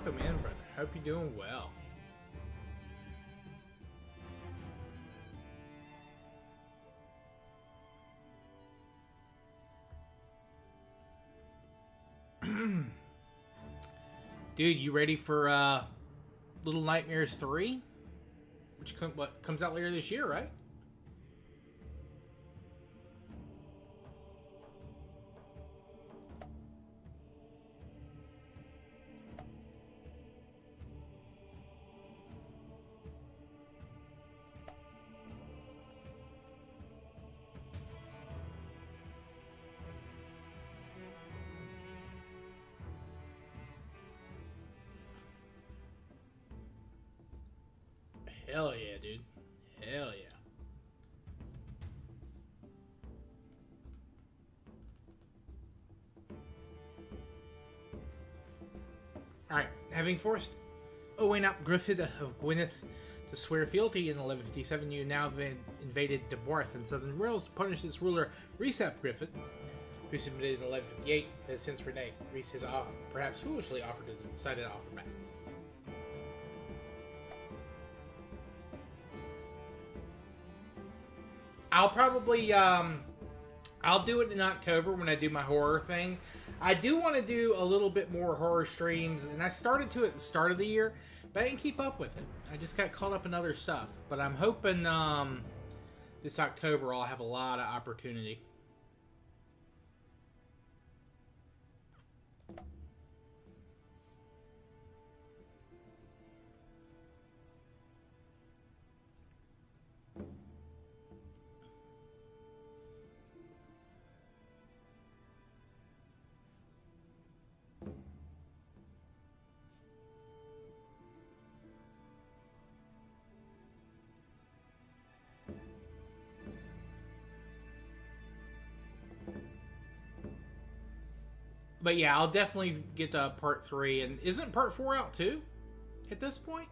welcome in, brother. Hope you're doing well. Dude, you ready for Little Nightmares 3? Which comes out later this year, right? Hell yeah, dude. Hell yeah. Alright, having forced Owain ap Griffith of Gwynedd to swear fealty in 1157, you now have invaded Deborth in southern Wales to punish its ruler, Rhys ap Griffith, who submitted in 1158, has since reneged. Rhys has perhaps foolishly offered to decide to offer back. I'll probably, I'll do it in October when I do my horror thing. I do want to do a little bit more horror streams, and I started to at the start of the year, but I didn't keep up with it. I just got caught up in other stuff. But I'm hoping this October I'll have a lot of opportunity. But yeah, I'll definitely get to part 3. And isn't part 4 out too at this point?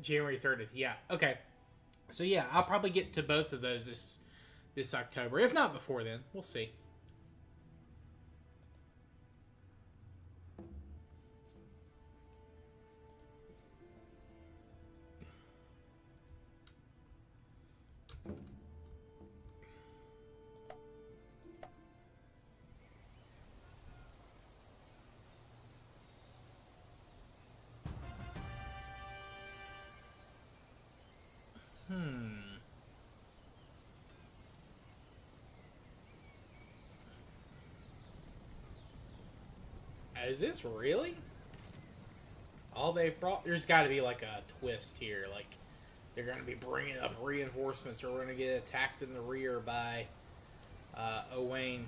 January 30th, yeah. Okay. So yeah, I'll probably get to both of those this October. If not before then. We'll see. Is this really all they've brought? There's got to be like a twist here. Like they're going to be bringing up reinforcements, or we're going to get attacked in the rear by Owain.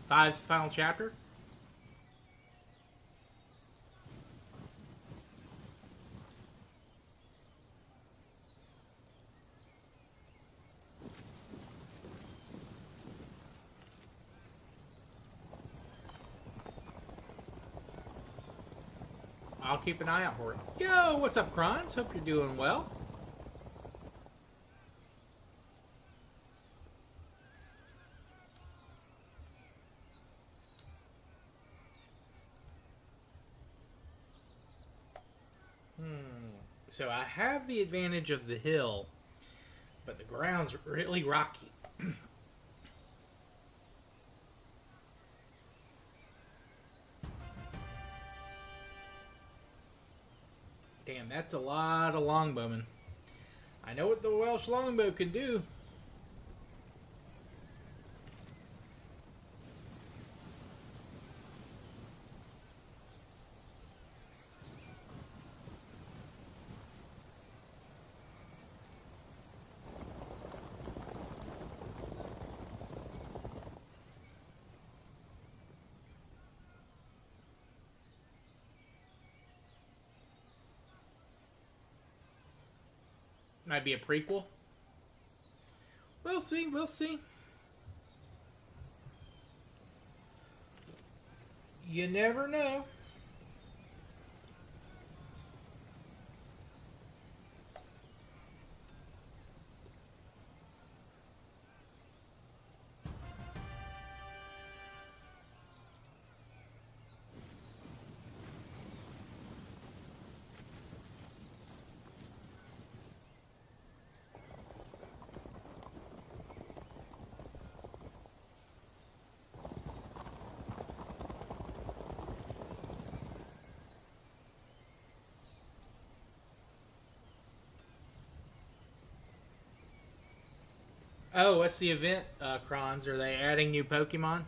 Five's the final chapter. I'll keep an eye out for it. Yo, what's up, Krons? Hope you're doing well. So I have the advantage of the hill, but the ground's really rocky. Damn, that's a lot of longbowmen. I know what the Welsh longbow can do. Might be a prequel. We'll see, we'll see. You never know. Oh, what's the event, Crons? Are they adding new Pokemon?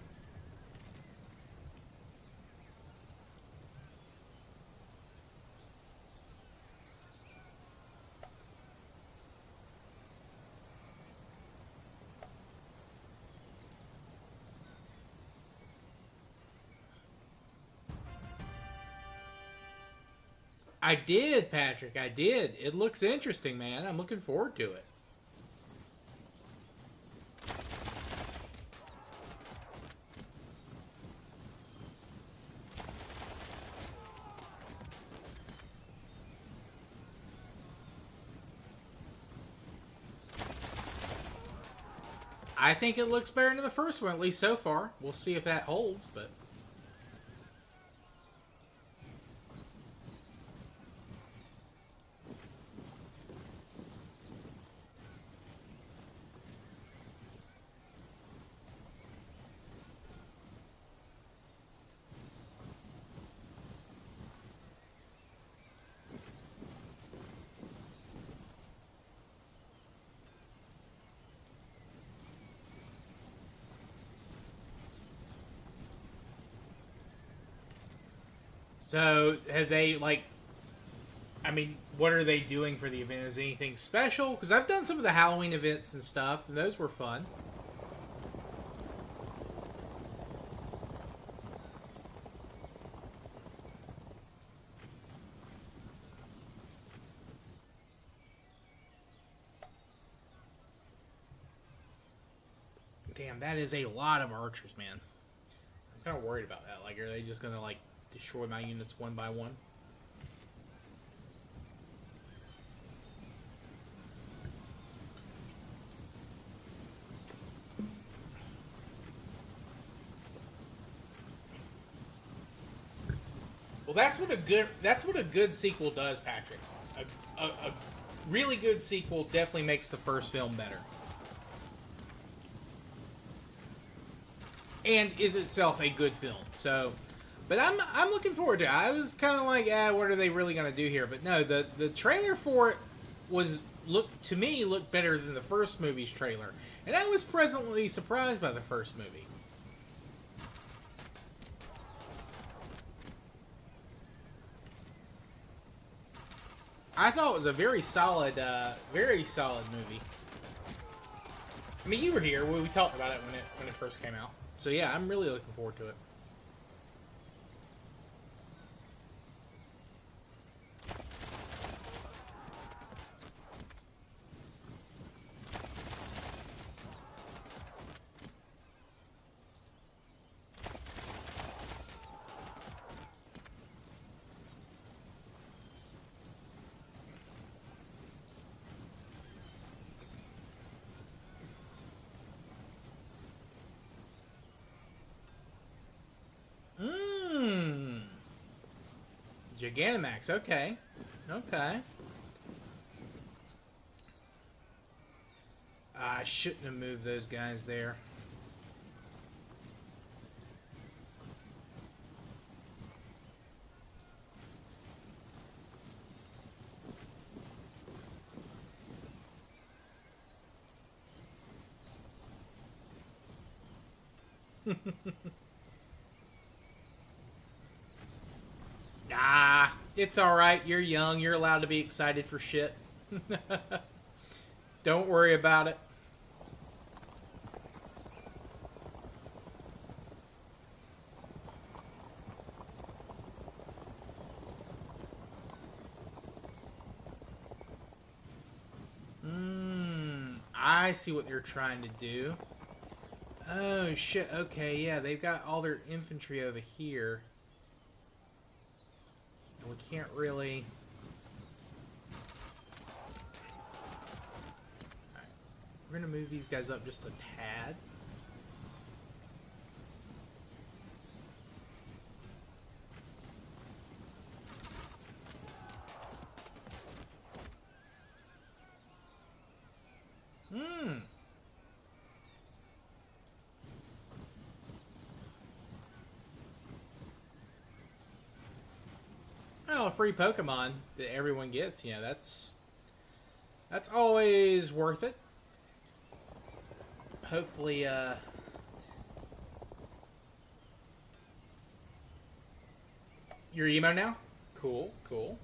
I did, Patrick. I did. It looks interesting, man. I'm looking forward to it. I think it looks better than the first one, at least so far. We'll see if that holds, but... So, have they, like... I mean, what are they doing for the event? Is anything special? Because I've done some of the Halloween events and stuff, and those were fun. Damn, that is a lot of archers, man. I'm kind of worried about that. Like, are they just going to, like, destroy my units one by one? Well, that's what a good sequel does, Patrick. A really good sequel definitely makes the first film better. And is itself a good film. So, but I'm looking forward to it. I was kind of like, what are they really going to do here? But no, the trailer for it looked better than the first movie's trailer. And I was pleasantly surprised by the first movie. I thought it was a very solid movie. I mean, you were here when we talked about it when it first came out. So yeah, I'm really looking forward to it. Mmm. Gigantamax, okay. Okay. I shouldn't have moved those guys there. Nah, it's alright. You're young. You're allowed to be excited for shit. Don't worry about it. I see what they're trying to do. Oh, shit. Okay, yeah, they've got all their infantry over here. And we can't really... Alright. We're gonna move these guys up just a tad. Well, a free Pokemon that everyone gets, you know, that's always worth it. Hopefully, you're emo now? Cool, cool.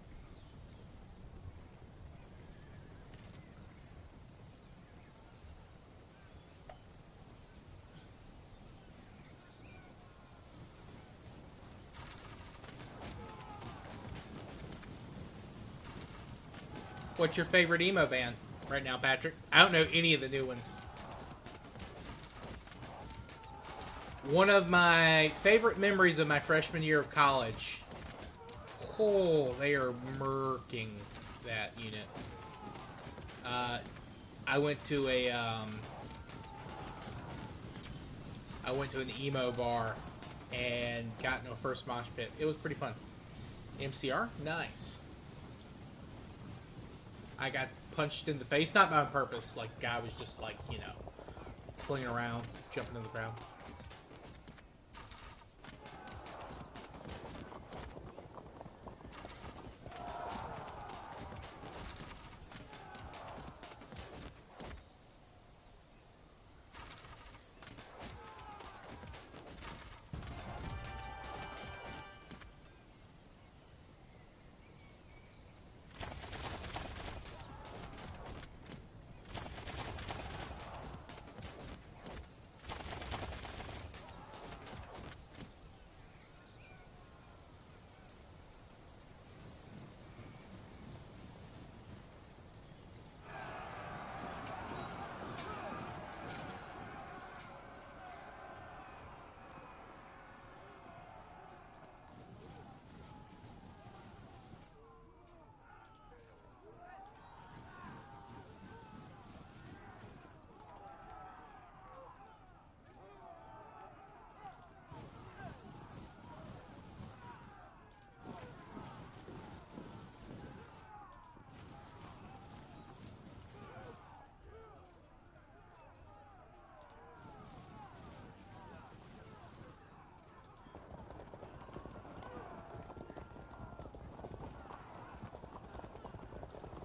What's your favorite emo band right now, Patrick? I don't know any of the new ones. One of my favorite memories of my freshman year of college. Oh, they are murking that unit. I went to an emo bar and got into a first mosh pit. It was pretty fun. MCR? Nice. I got punched in the face, not on purpose. Like, guy was just like, you know, flinging around, jumping in the crowd.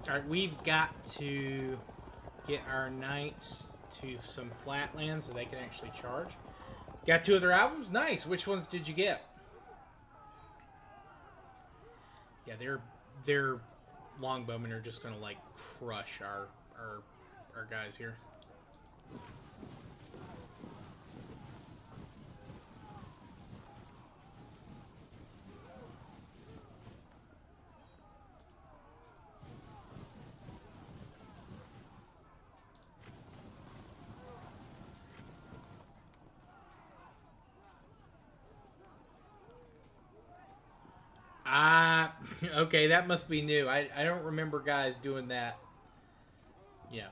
Alright, we've got to get our knights to some flatlands so they can actually charge. Got 2 of their albums? Nice. Which ones did you get? Yeah, their longbowmen are just gonna like crush our guys here. Okay, that must be new. I don't remember guys doing that. Yeah.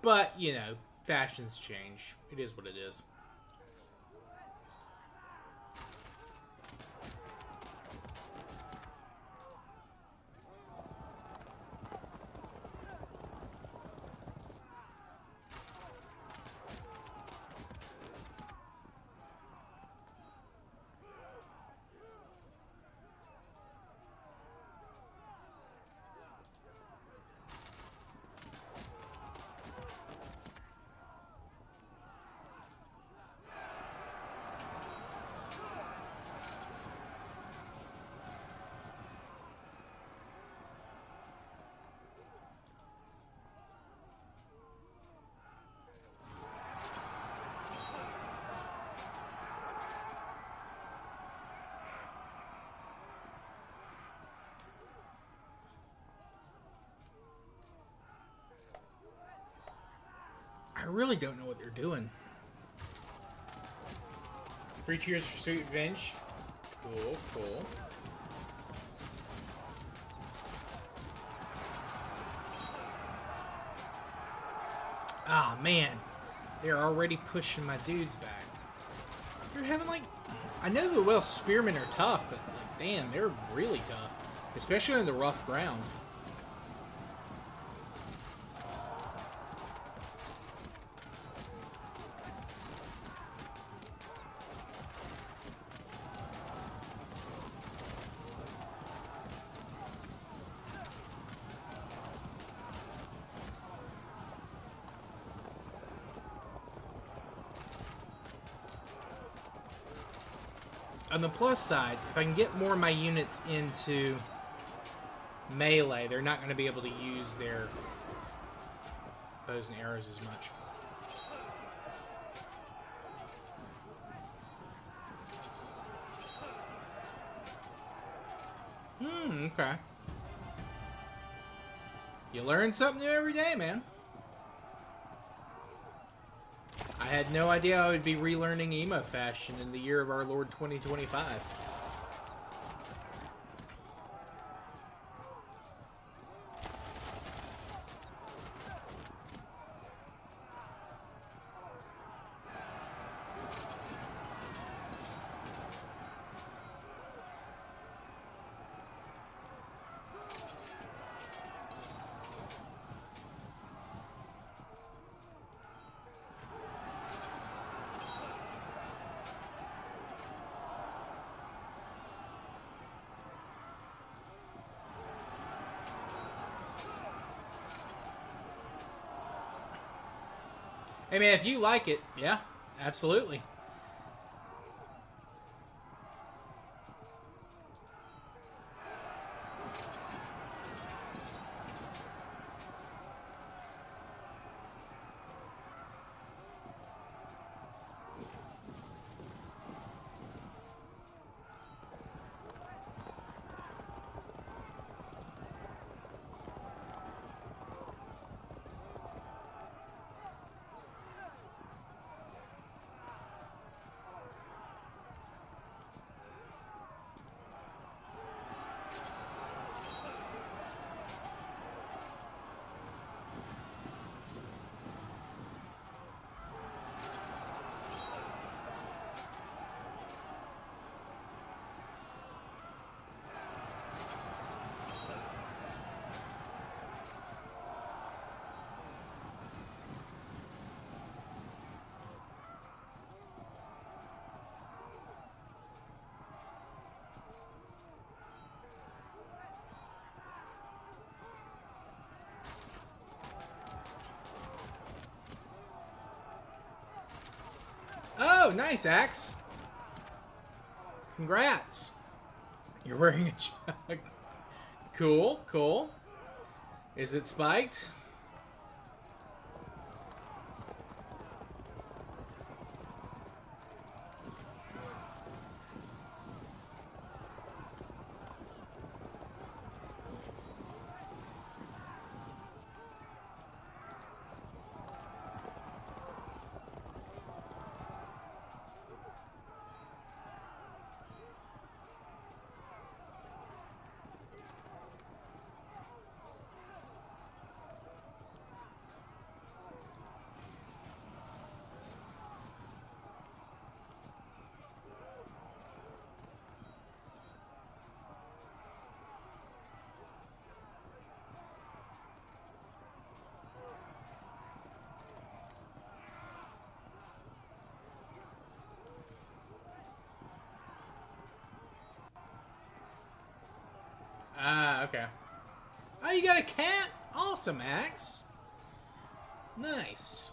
But, you know, fashions change. It is what it is. I really don't know what they're doing. 3 cheers for Sweet Revenge. Cool, cool. Ah, man. They're already pushing my dudes back. They're having, like... I know the well spearmen are tough, but, like, damn, they're really tough. Especially on the rough ground. On the plus side, if I can get more of my units into melee, they're not going to be able to use their bows and arrows as much. Okay. You learn something new every day, man. I had no idea I would be relearning emo fashion in the year of our Lord 2025. Hey man, if you like it, yeah, absolutely. Oh, nice, Axe. Congrats. You're wearing a jug. Cool, cool. Is it spiked? Ah, okay. Oh, you got a cat? Awesome, Axe. Nice.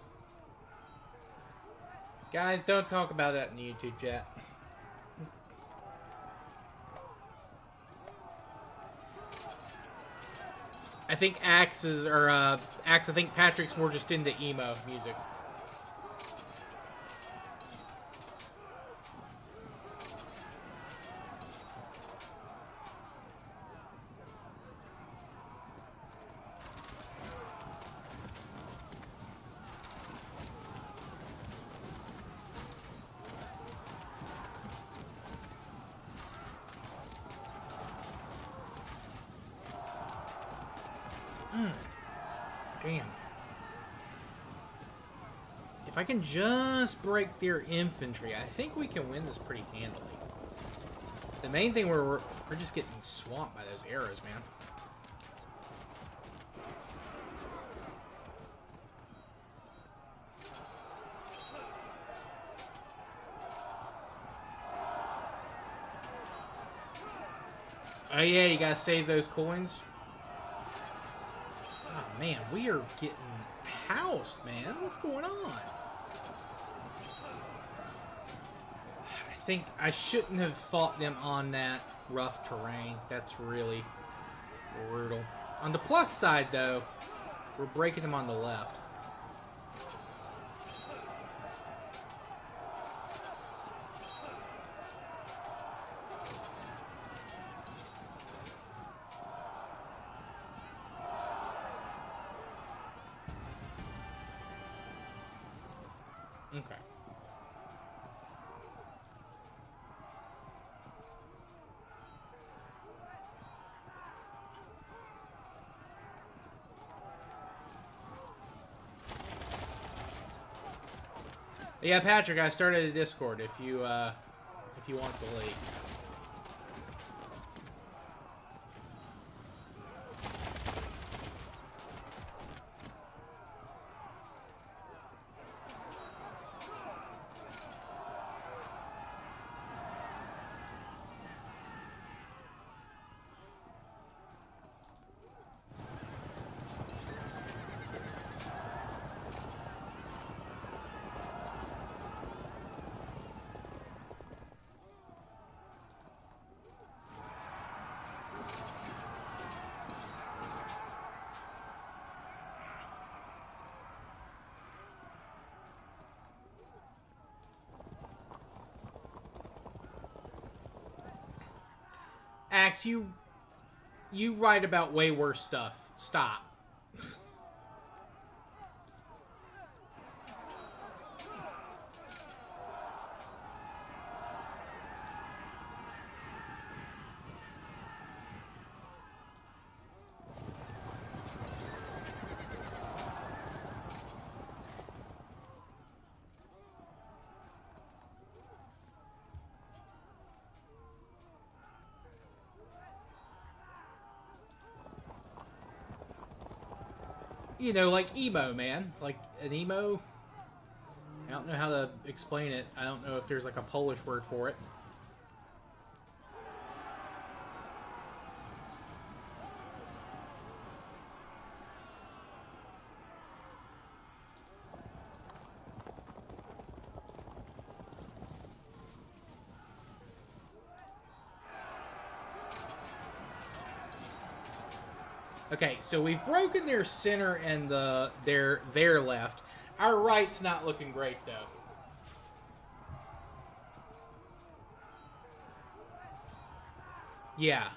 Guys, don't talk about that in the YouTube chat. I think Axe, I think Patrick's more just into emo music. Damn. If I can just break their infantry, I think we can win this pretty handily. The main thing, we're just getting swamped by those arrows, man. Oh yeah, you gotta save those coins. Oh man, we are getting housed, man. What's going on? I think I shouldn't have fought them on that rough terrain. That's really brutal. On the plus side, though, we're breaking them on the left. Okay. Yeah, Patrick, I started a Discord if you want the link. Axe, you write about way worse stuff. Stop. You know, like emo, man. Like an emo. I don't know how to explain it. I don't know if there's like a Polish word for it. Okay, so we've broken their center and their left. Our right's not looking great though. Yeah.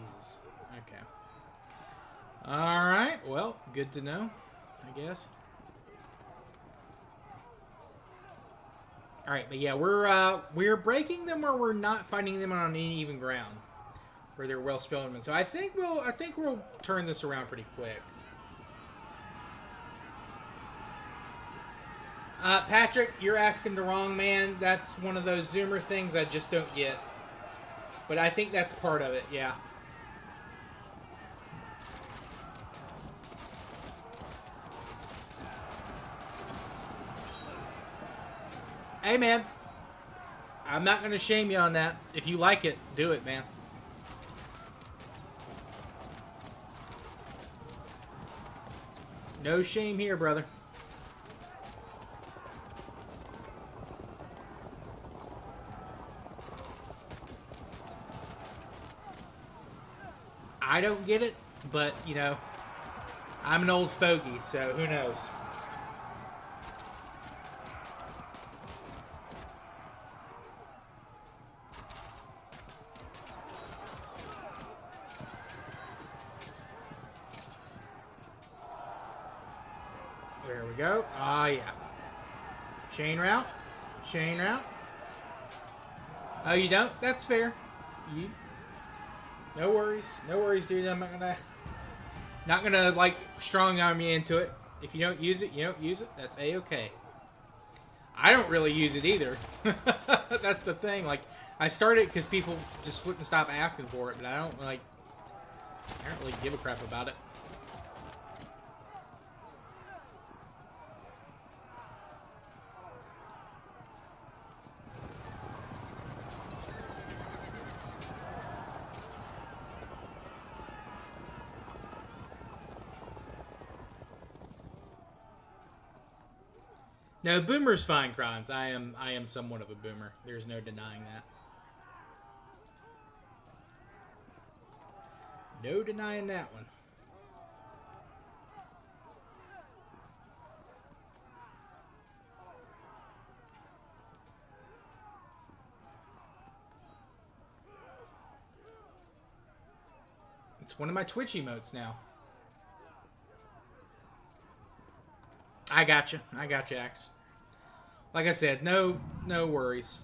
Jesus. Okay. Alright, well, good to know, I guess. Alright, but yeah, we're breaking them or we're not fighting them on any even ground. Where they're well spelled. So I think we'll turn this around pretty quick. Patrick, you're asking the wrong man. That's one of those Zoomer things I just don't get. But I think that's part of it, yeah. Hey, man. I'm not going to shame you on that. If you like it, do it, man. No shame here, brother. I don't get it, but, you know, I'm an old fogey, so who knows? There we go. Ah, yeah. Chain route. Chain route. Oh, you don't? That's fair. You... No worries. No worries, dude. I'm not gonna like strong arm you into it. If you don't use it, you don't use it. That's a-okay. I don't really use it either. That's the thing. Like, I started because people just wouldn't stop asking for it, but I don't really give a crap about it. No, boomer's fine, Kronz. I am somewhat of a boomer. There's no denying that. No denying that one. It's one of my Twitch emotes now. I gotcha. I gotcha, Axe. Like I said, no worries.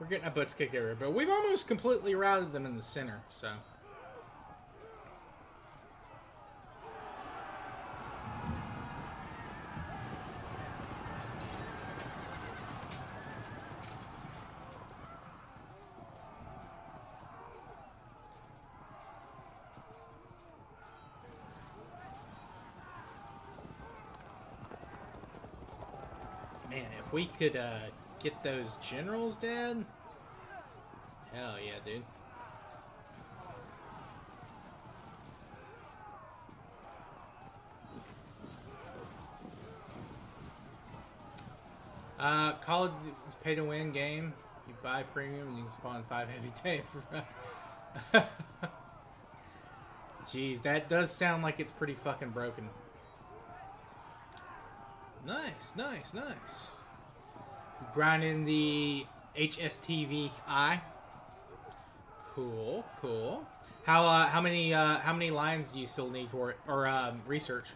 We're getting our butts kicked everywhere, but we've almost completely routed them in the center, so. Man, if we could get those generals dead, hell yeah, dude. Call of Duty is pay to win game. You buy premium and you can spawn 5 heavy tank. Jeez, that does sound like it's pretty fucking broken. Nice, nice, nice. Grinding the HSTVI. Cool, cool. How many lines do you still need for it, or research?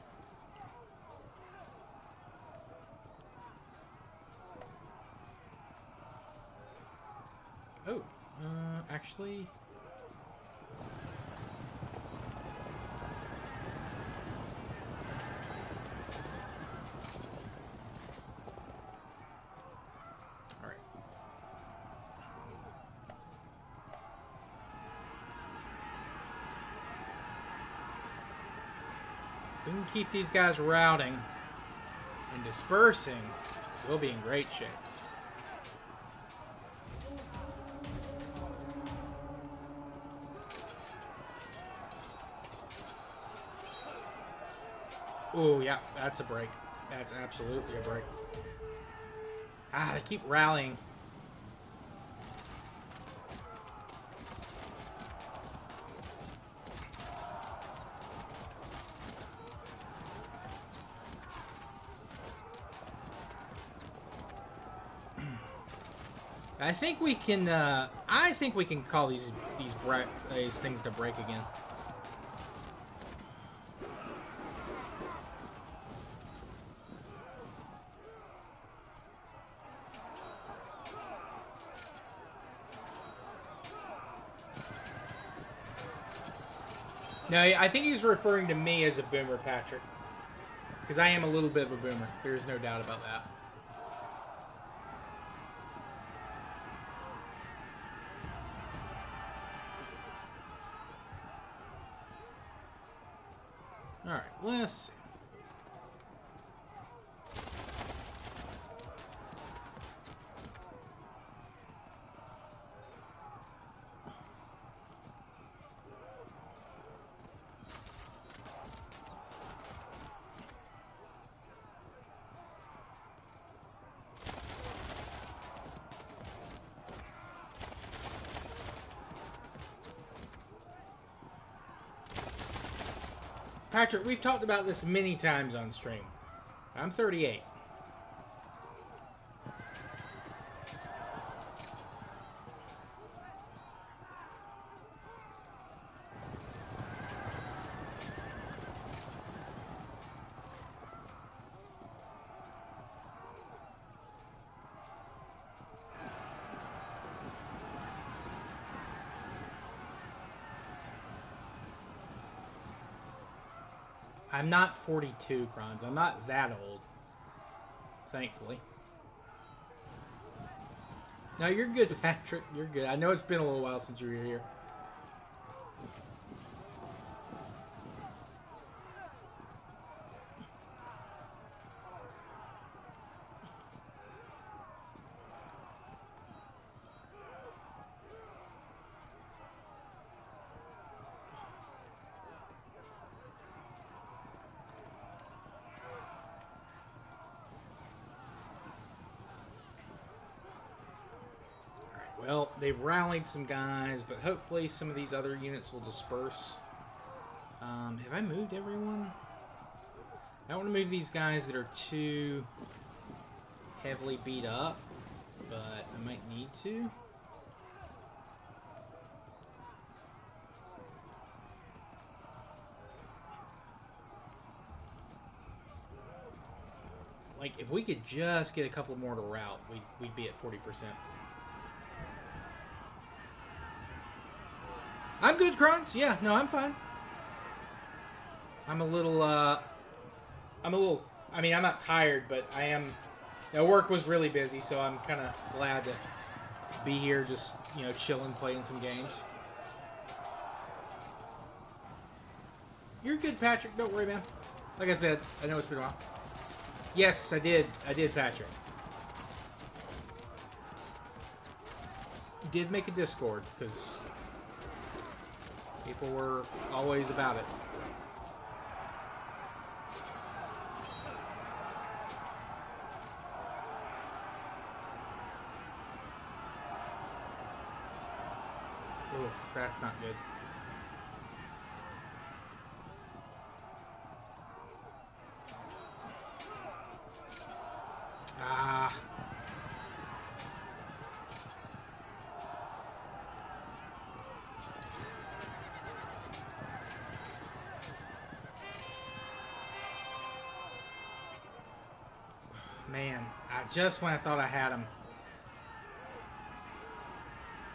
Oh, actually. If we can keep these guys routing and dispersing, we'll be in great shape. Oh, yeah, that's a break. That's absolutely a break. Ah, they keep rallying. I think we can. I think we can call these things to break again. No, I think he's referring to me as a boomer, Patrick, because I am a little bit of a boomer. There is no doubt about that. Alright, let's see. Patrick, we've talked about this many times on stream. I'm 38. I'm not 42, Kronz. I'm not that old. Thankfully. No, you're good, Patrick. You're good. I know it's been a little while since you were here. Well, they've rallied some guys, but hopefully some of these other units will disperse. Have I moved everyone? I don't want to move these guys that are too heavily beat up, but I might need to. Like, if we could just get a couple more to route, we'd be at 40%. I'm good, Kronz. Yeah, no, I'm fine. I'm a little, I mean, I'm not tired, but I am, work was really busy, so I'm kind of glad to be here, just, chilling, playing some games. You're good, Patrick. Don't worry, man. Like I said, I know it's been a while. Yes, I did. I did, Patrick. You did make a Discord, because people were always about it. Oh, that's not good. Ah. Man, just when I thought I had him.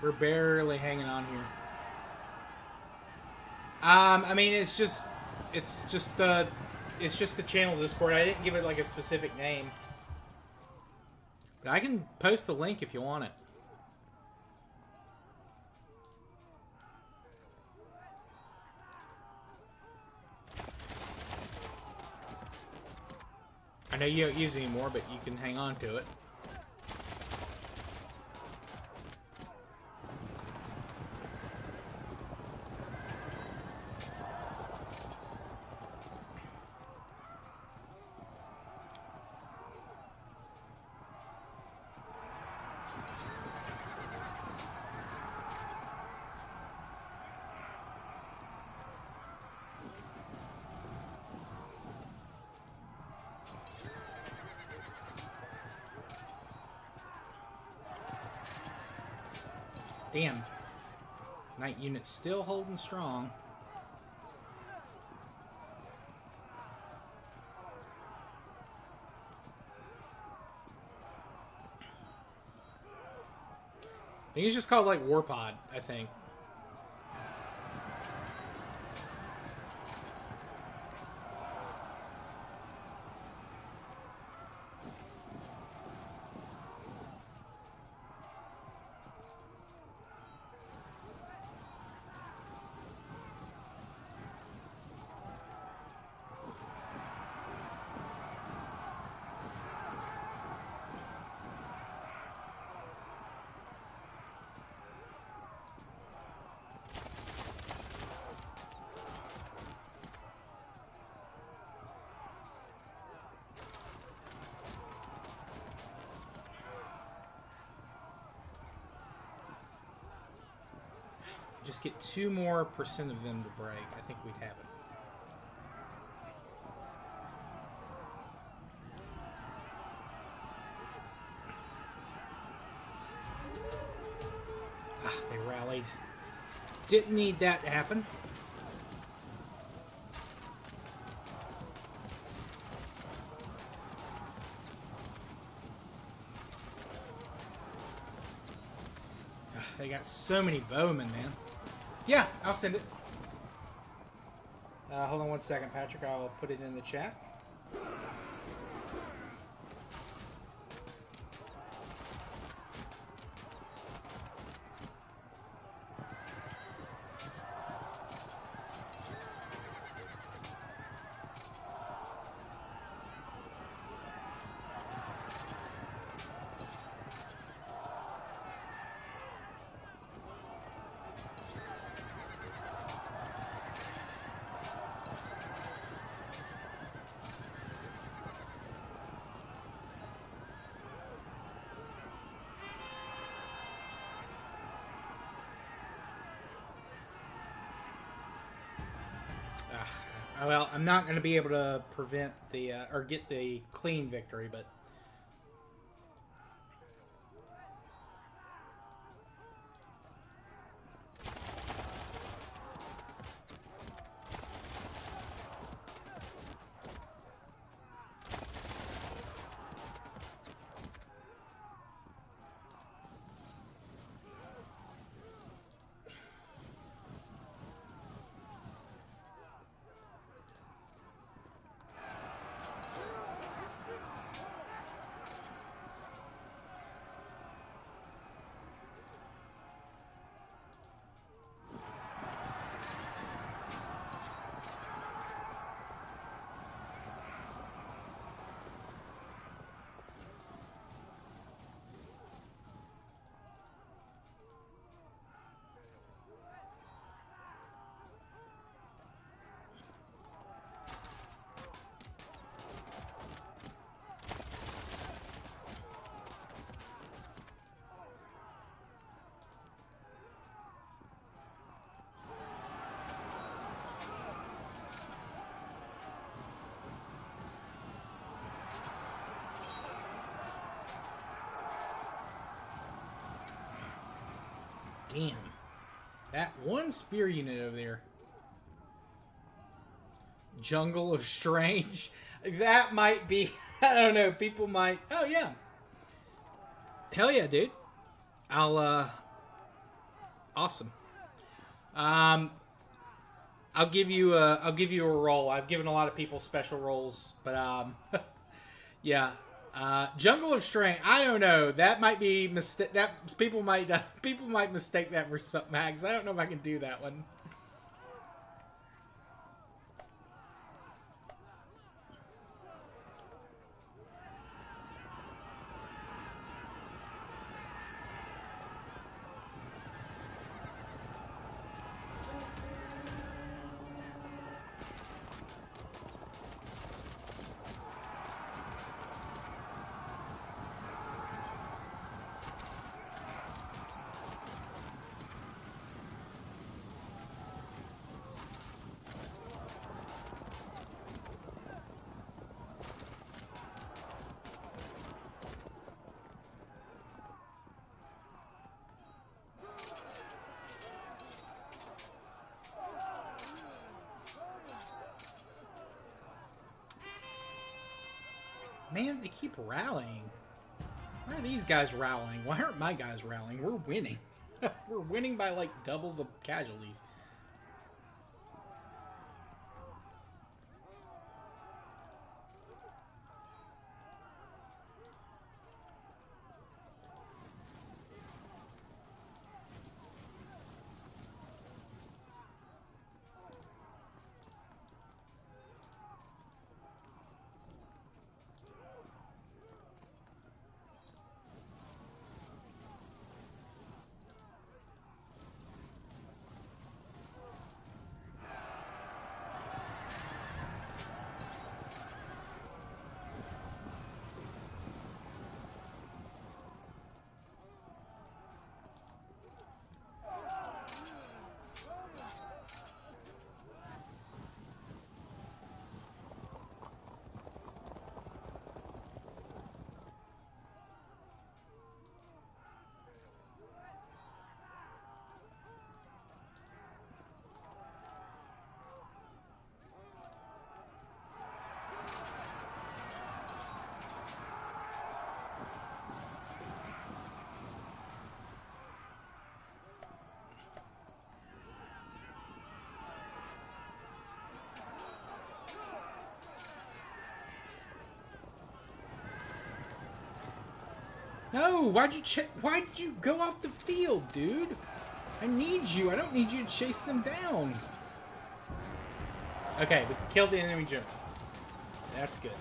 We're barely hanging on here. I mean, it's just the channel Discord. I didn't give it like a specific name, but I can post the link if you want it. I know you don't use it anymore, but you can hang on to it. Damn. Knight unit still holding strong. I think it's just called like Warpod, I think. Just get 2 more percent of them to break. I think we'd have it. Ah, they rallied. Didn't need that to happen. Ah, they got so many bowmen, man. Yeah, I'll send it. Hold on one second, Patrick. I'll put it in the chat. Well, I'm not going to be able to prevent the or get the clean victory, but damn. That one spear unit over there. Jungle of Strange. That might be... I don't know. People might... Oh, yeah. Hell yeah, dude. Awesome. I'll give you a roll. I've given a lot of people special rolls, but yeah. Jungle of Strange. I don't know. That might be mistake. That people might mistake that for something. Max. I don't know if I can do that one. Man, they keep rallying. Why are these guys rallying? Why aren't my guys rallying? We're winning. We're winning by like double the casualties. No, why did you go off the field, dude? I need you. I don't need you to chase them down. Okay, we killed the enemy general. That's good.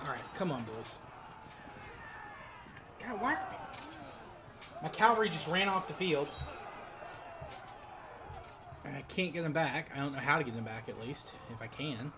Alright, come on, boys. God, why? My cavalry just ran off the field. And I can't get them back. I don't know how to get them back, at least, if I can.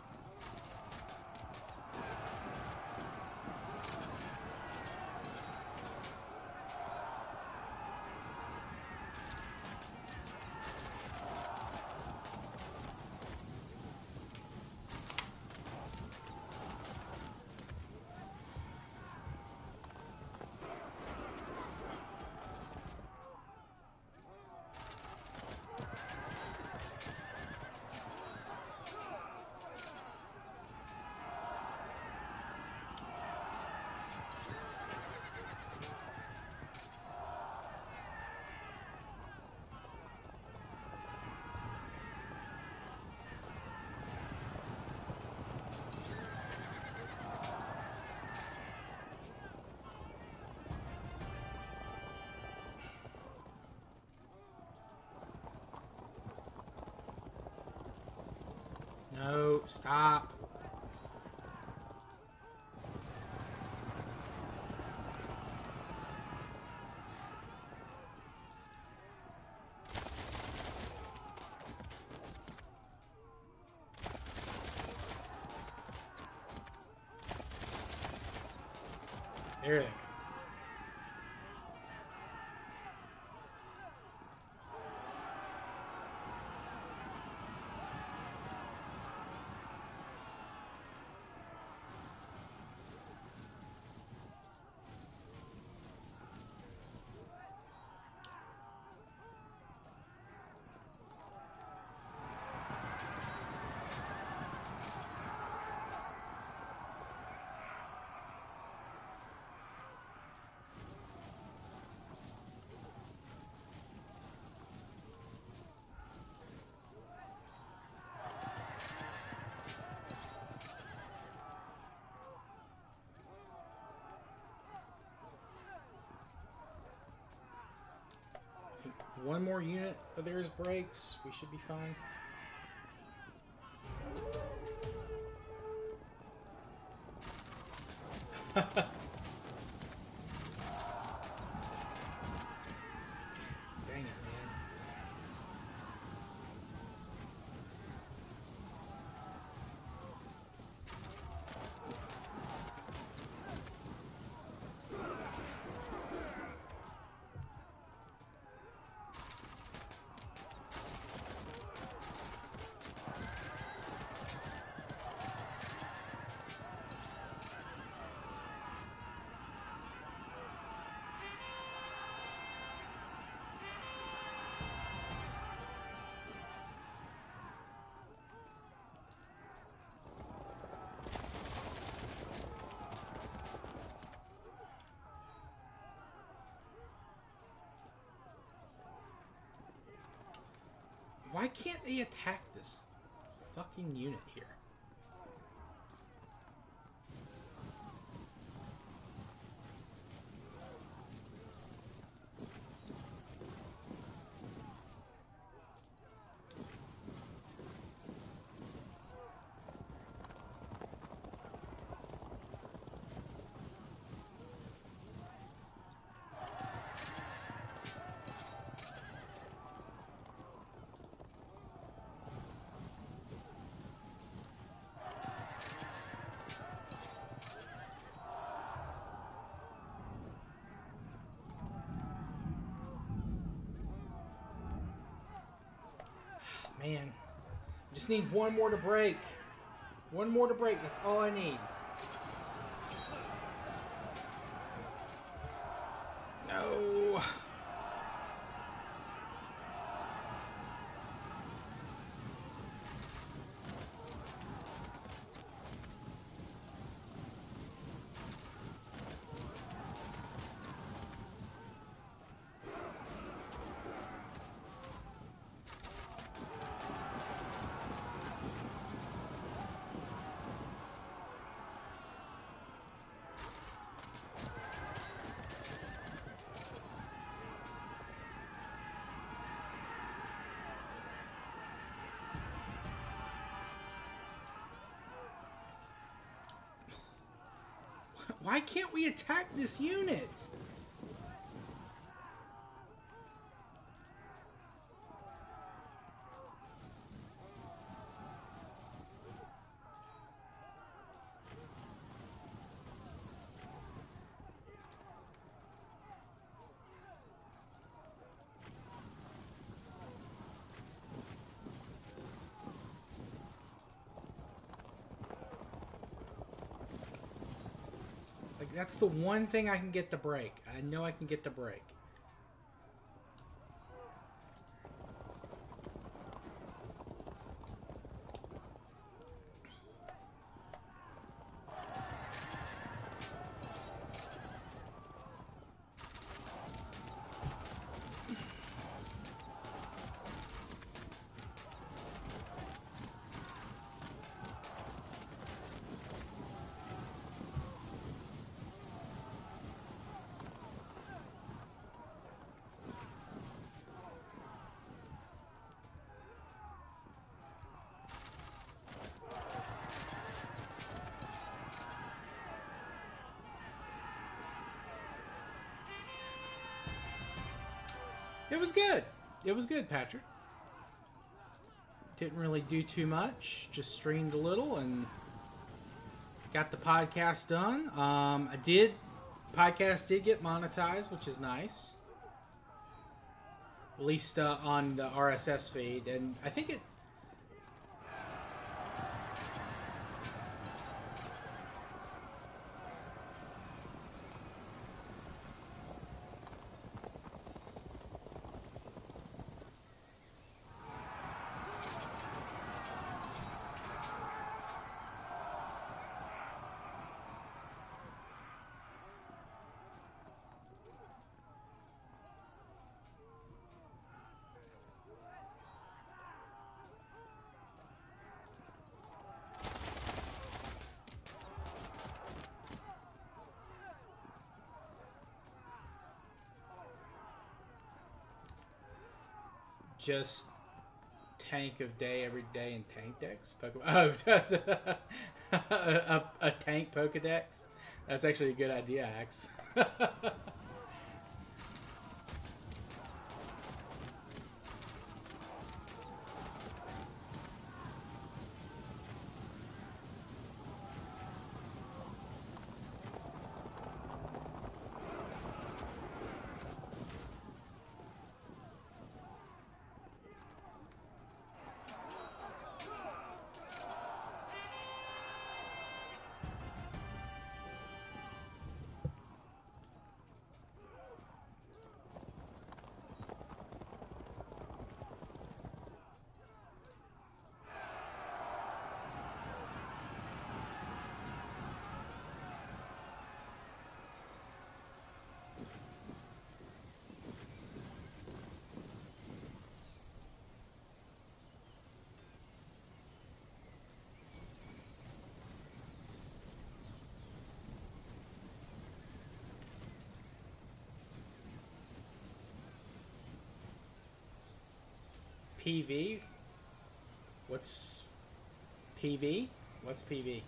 No, stop. There they go. One more unit of theirs breaks, we should be fine. Dang it, man. Why can't they attack this fucking unit here? Man, just need one more to break. One more to break. That's all I need. No. Why can't we attack this unit? Like, that's the one thing I can get to break. I know I can get to break. It was good. It was good, Patrick. Didn't really do too much. Just streamed a little and got the podcast done. Podcast did get monetized, which is nice. At least on the RSS feed. And I think it... Just tank of day every day in tank decks. Pokemon. Oh, a tank Pokedex. That's actually a good idea, Axe. PV? What's PV? What's PV?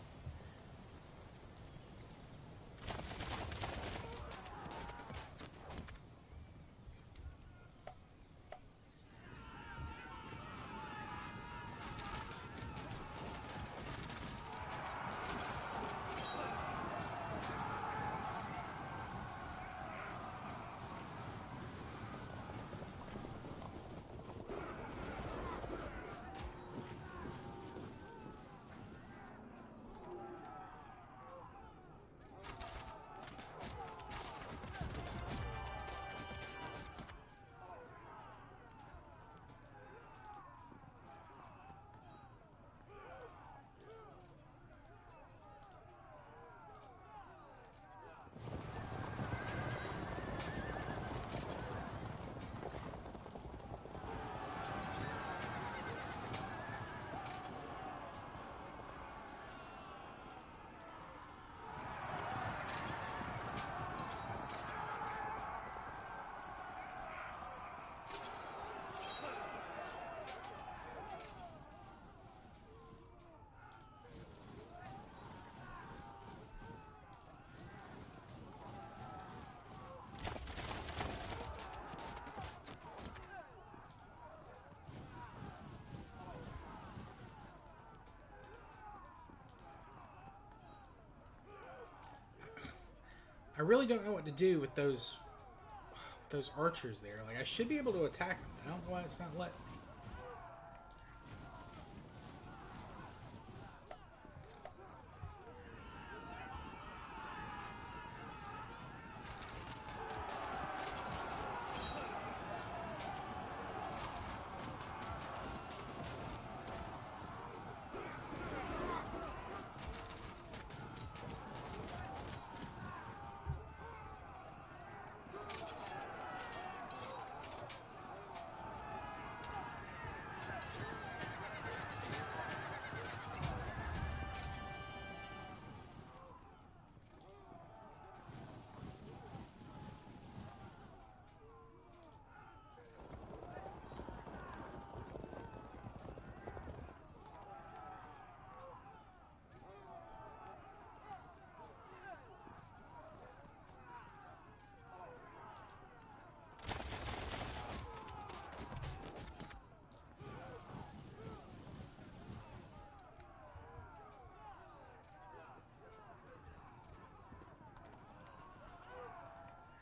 I really don't know what to do with those archers there. Like, I should be able to attack them. I don't know why it's not letting me.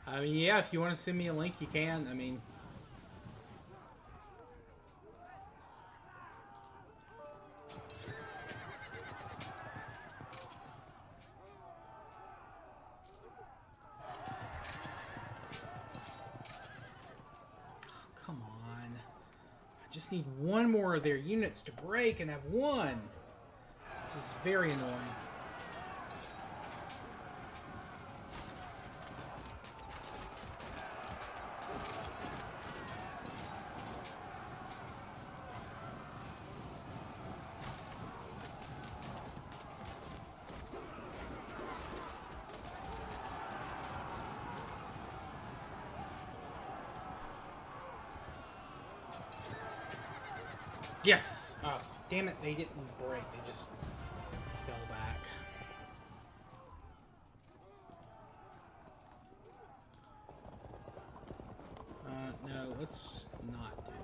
I mean, yeah, if you want to send me a link, you can. I mean... Come on. I just need one more of their units to break and have one. This is very annoying. Yes! Oh, damn it, they didn't break. They just fell back. No, let's not do that.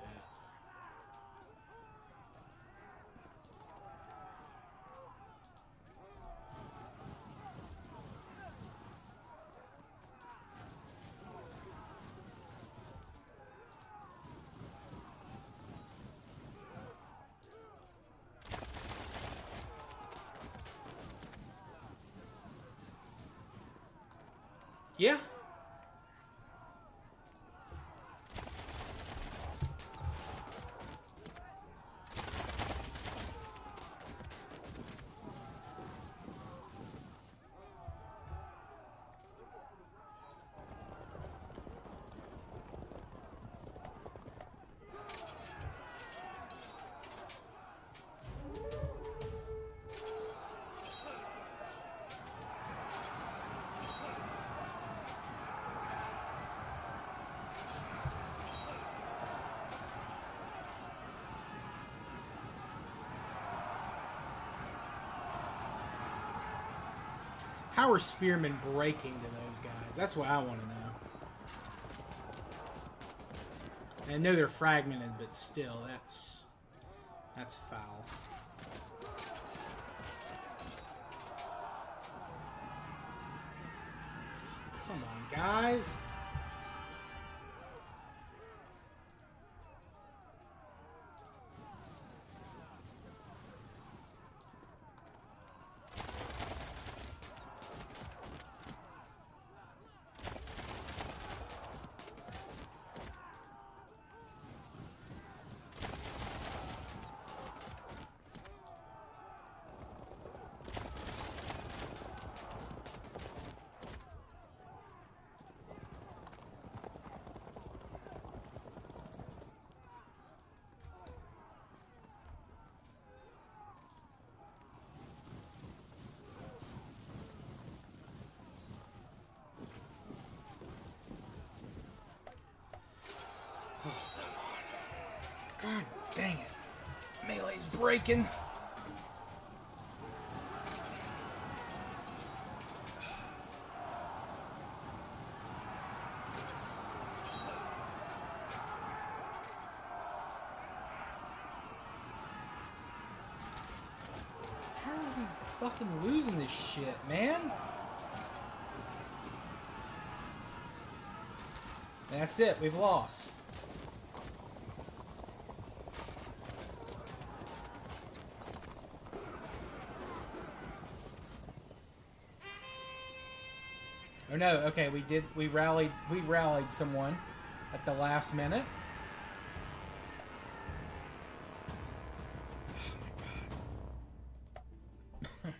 Yeah. How are spearmen breaking to those guys? That's what I want to know. I know they're fragmented, but still, that's foul. Come on, guys. God dang it. Melee's breaking. How are we fucking losing this shit, man? That's it. We've lost. Oh no, okay, we rallied someone at the last minute. Oh my god.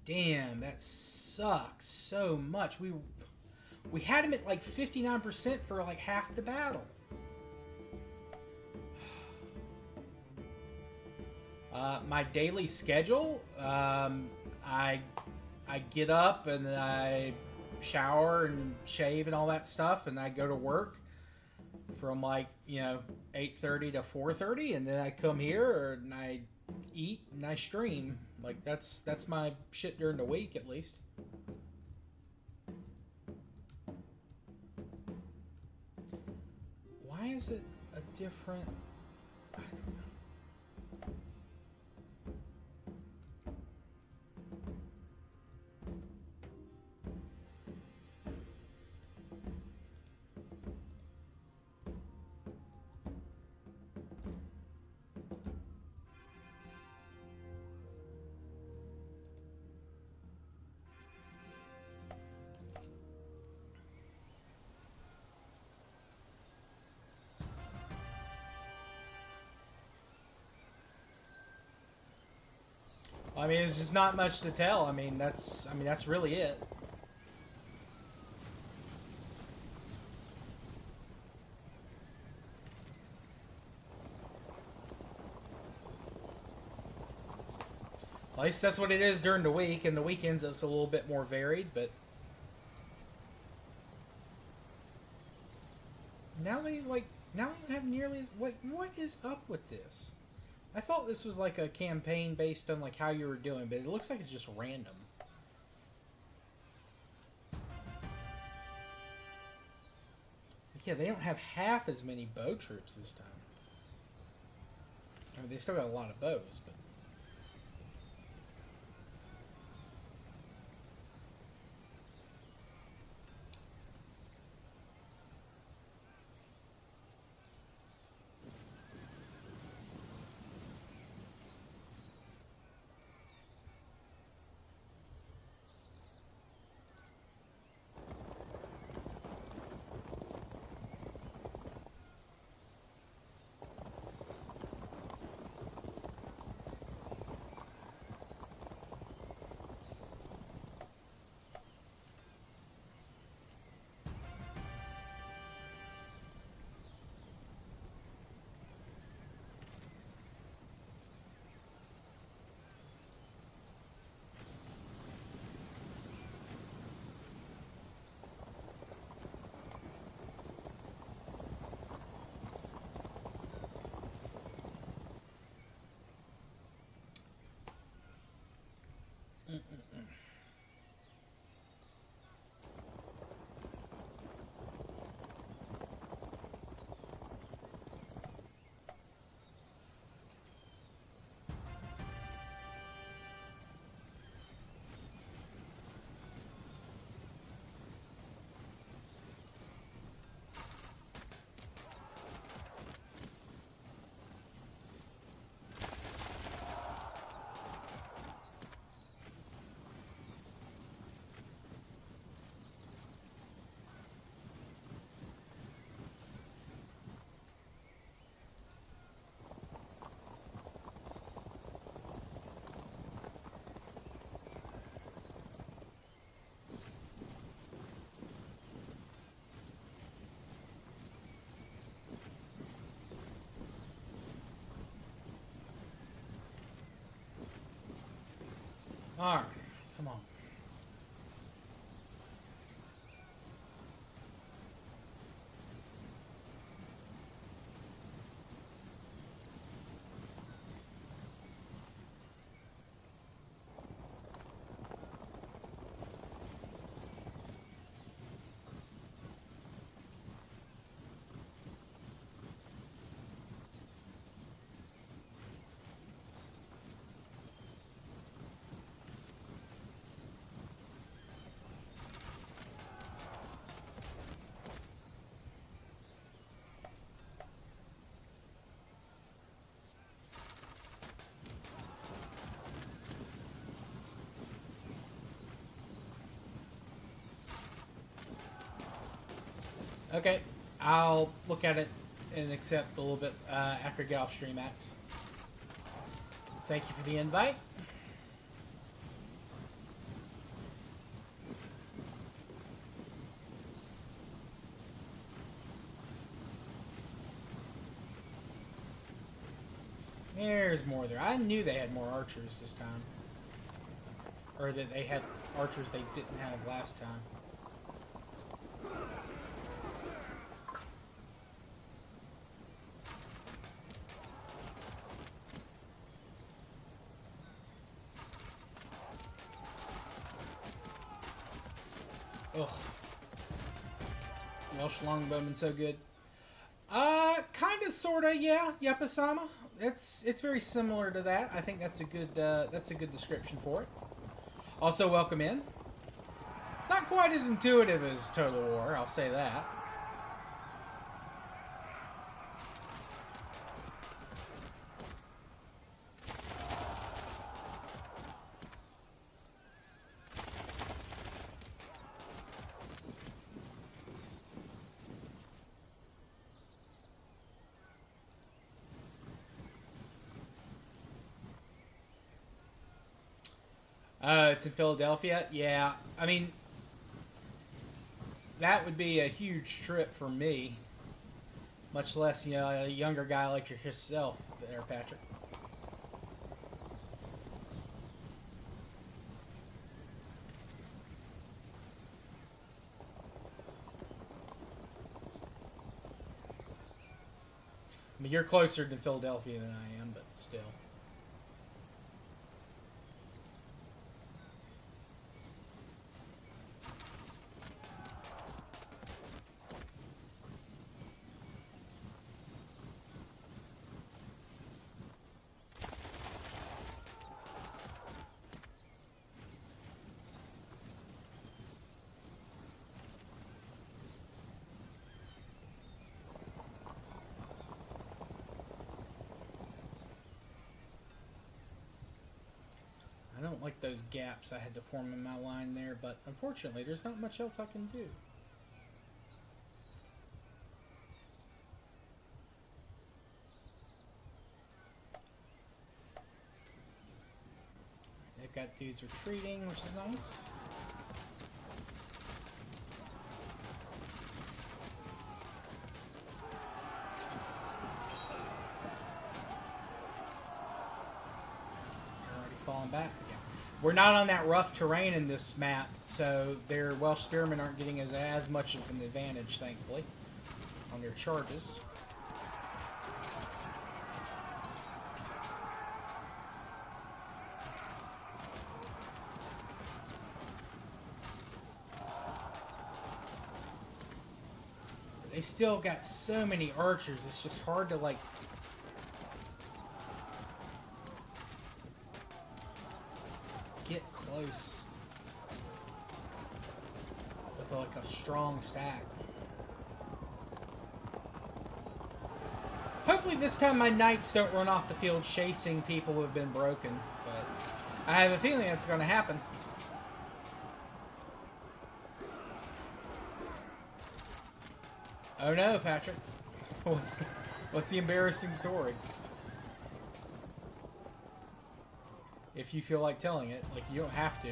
Damn, that sucks so much. We had him at like 59% for like half the battle. My daily schedule, I get up and I shower and shave and all that stuff, and I go to work from like 8:30 to 4:30, and then I come here and I eat and I stream. Like that's my shit during the week at least. Why is it a different? I don't know. I mean, it's just not much to tell. I mean, that's really it. At least that's what it is during the week, and the weekends it's a little bit more varied, but now we don't have nearly as what is up with this? I thought this was like a campaign based on like how you were doing, but it looks like it's just random. Yeah, they don't have half as many bow troops this time. I mean, they still got a lot of bows, but Alright, come on. Okay, I'll look at it and accept a little bit after I get off stream, Max. Thank you for the invite. There's more there. I knew they had more archers this time. Or that they had archers they didn't have last time. Ugh. Welsh longbowman so good. Kinda, sorta, yeah. Yapasama. It's very similar to that. I think that's a good description for it. Also, welcome in. It's not quite as intuitive as Total War, I'll say that. It's in Philadelphia. Yeah, I mean, that would be a huge trip for me. Much less, you know, a younger guy like yourself there, Patrick. I mean, you're closer to Philadelphia than I am, but still. I don't like those gaps I had to form in my line there, but unfortunately there's not much else I can do. They've got dudes retreating, which is nice. They're already falling back. We're not on that rough terrain in this map, so their Welsh spearmen aren't getting as much of an advantage, thankfully, on their charges. But they still got so many archers, it's just hard to, like, get close with like a strong stack. Hopefully this time my knights don't run off the field chasing people who have been broken, but I have a feeling that's going to happen. Oh no, Patrick. What's the embarrassing story? If you feel like telling it, like, you don't have to.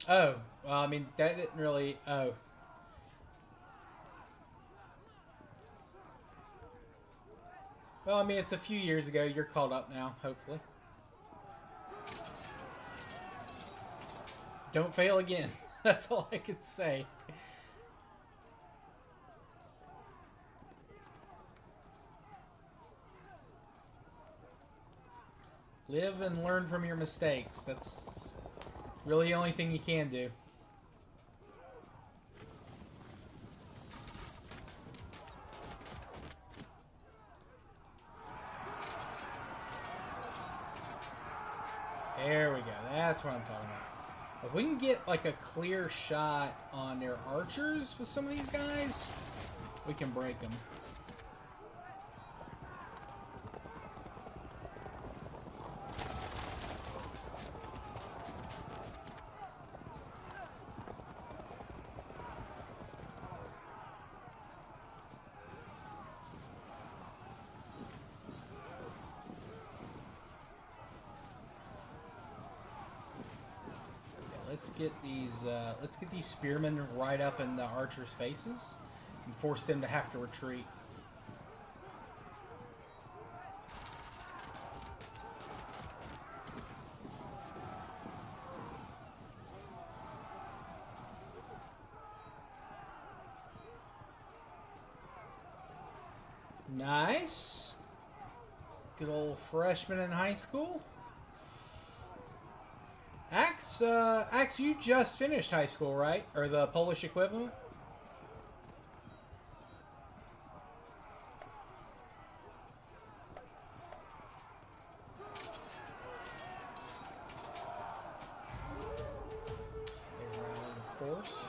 Oh, well, I mean, that didn't really... Oh. Well, I mean, it's a few years ago. You're caught up now, hopefully. Don't fail again. That's all I can say. Live and learn from your mistakes. That's really the only thing you can do. There we go. That's what I'm talking about. If we can get like a clear shot on their archers with some of these guys, we can break them. Let's get these spearmen right up in the archers' faces and force them to have to retreat. Nice. Good old freshman in high school. Axe, you just finished high school, right? Or the Polish equivalent? Around, of course.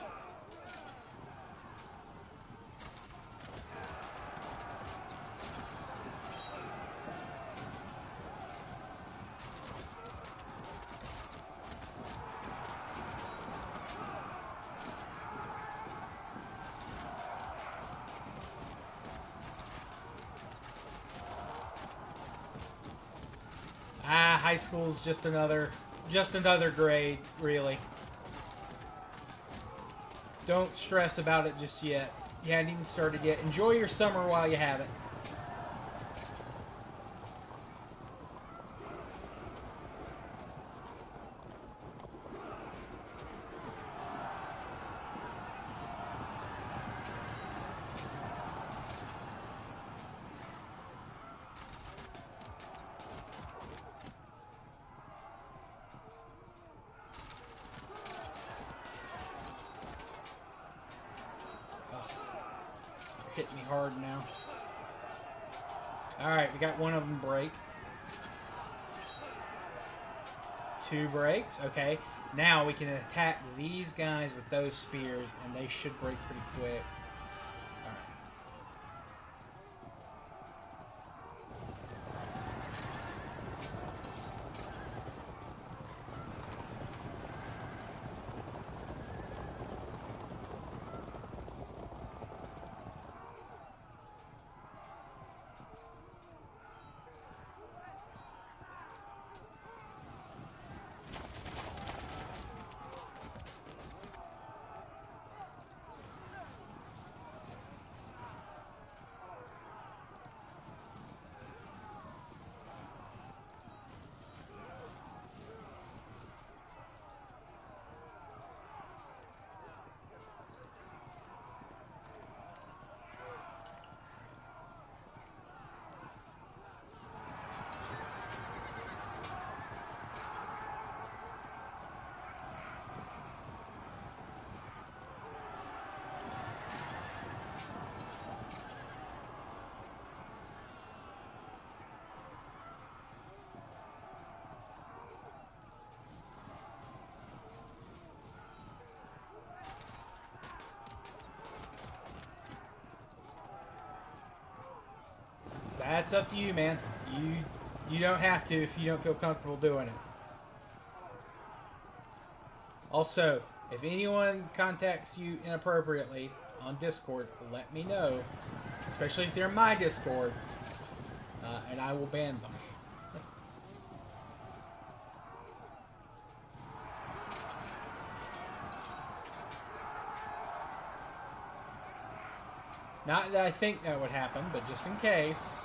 High school's just another grade, really. Don't stress about it just yet. You hadn't even started yet. Enjoy your summer while you have it. Hit me hard now. Alright, we got one of them break. 2 breaks. Okay. Now we can attack these guys with those spears, and they should break pretty quick. That's up to you, man. You don't have to if you don't feel comfortable doing it. Also, if anyone contacts you inappropriately on Discord, let me know. Especially if they're in my Discord. And I will ban them. Not that I think that would happen, but just in case.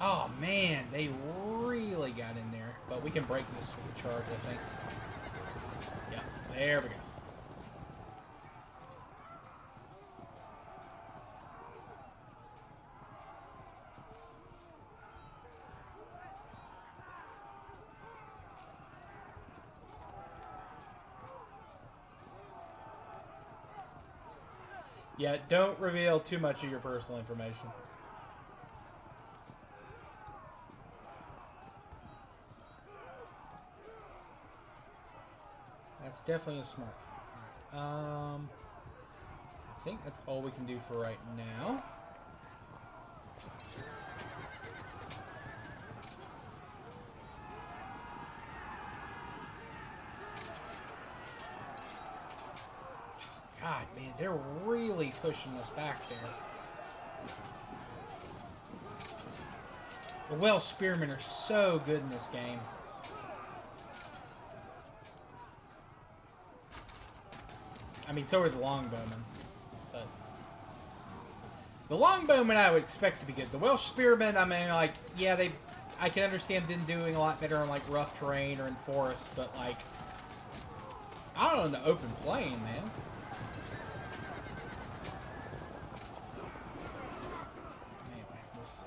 Oh man, they really got in there. But we can break this with the charge, I think. Yeah, there we go. Yeah, don't reveal too much of your personal information. That's definitely a smart thing. Alright, I think that's all we can do for right now. God, man, they're really pushing us back there. The Welsh Spearmen are so good in this game. I mean, so are the Longbowmen. But the Longbowmen I would expect to be good. The Welsh Spearmen, I mean, like, yeah, I can understand them doing a lot better on, like, rough terrain or in forest, but, like, I don't know, in the open plain, man. Anyway, we'll see.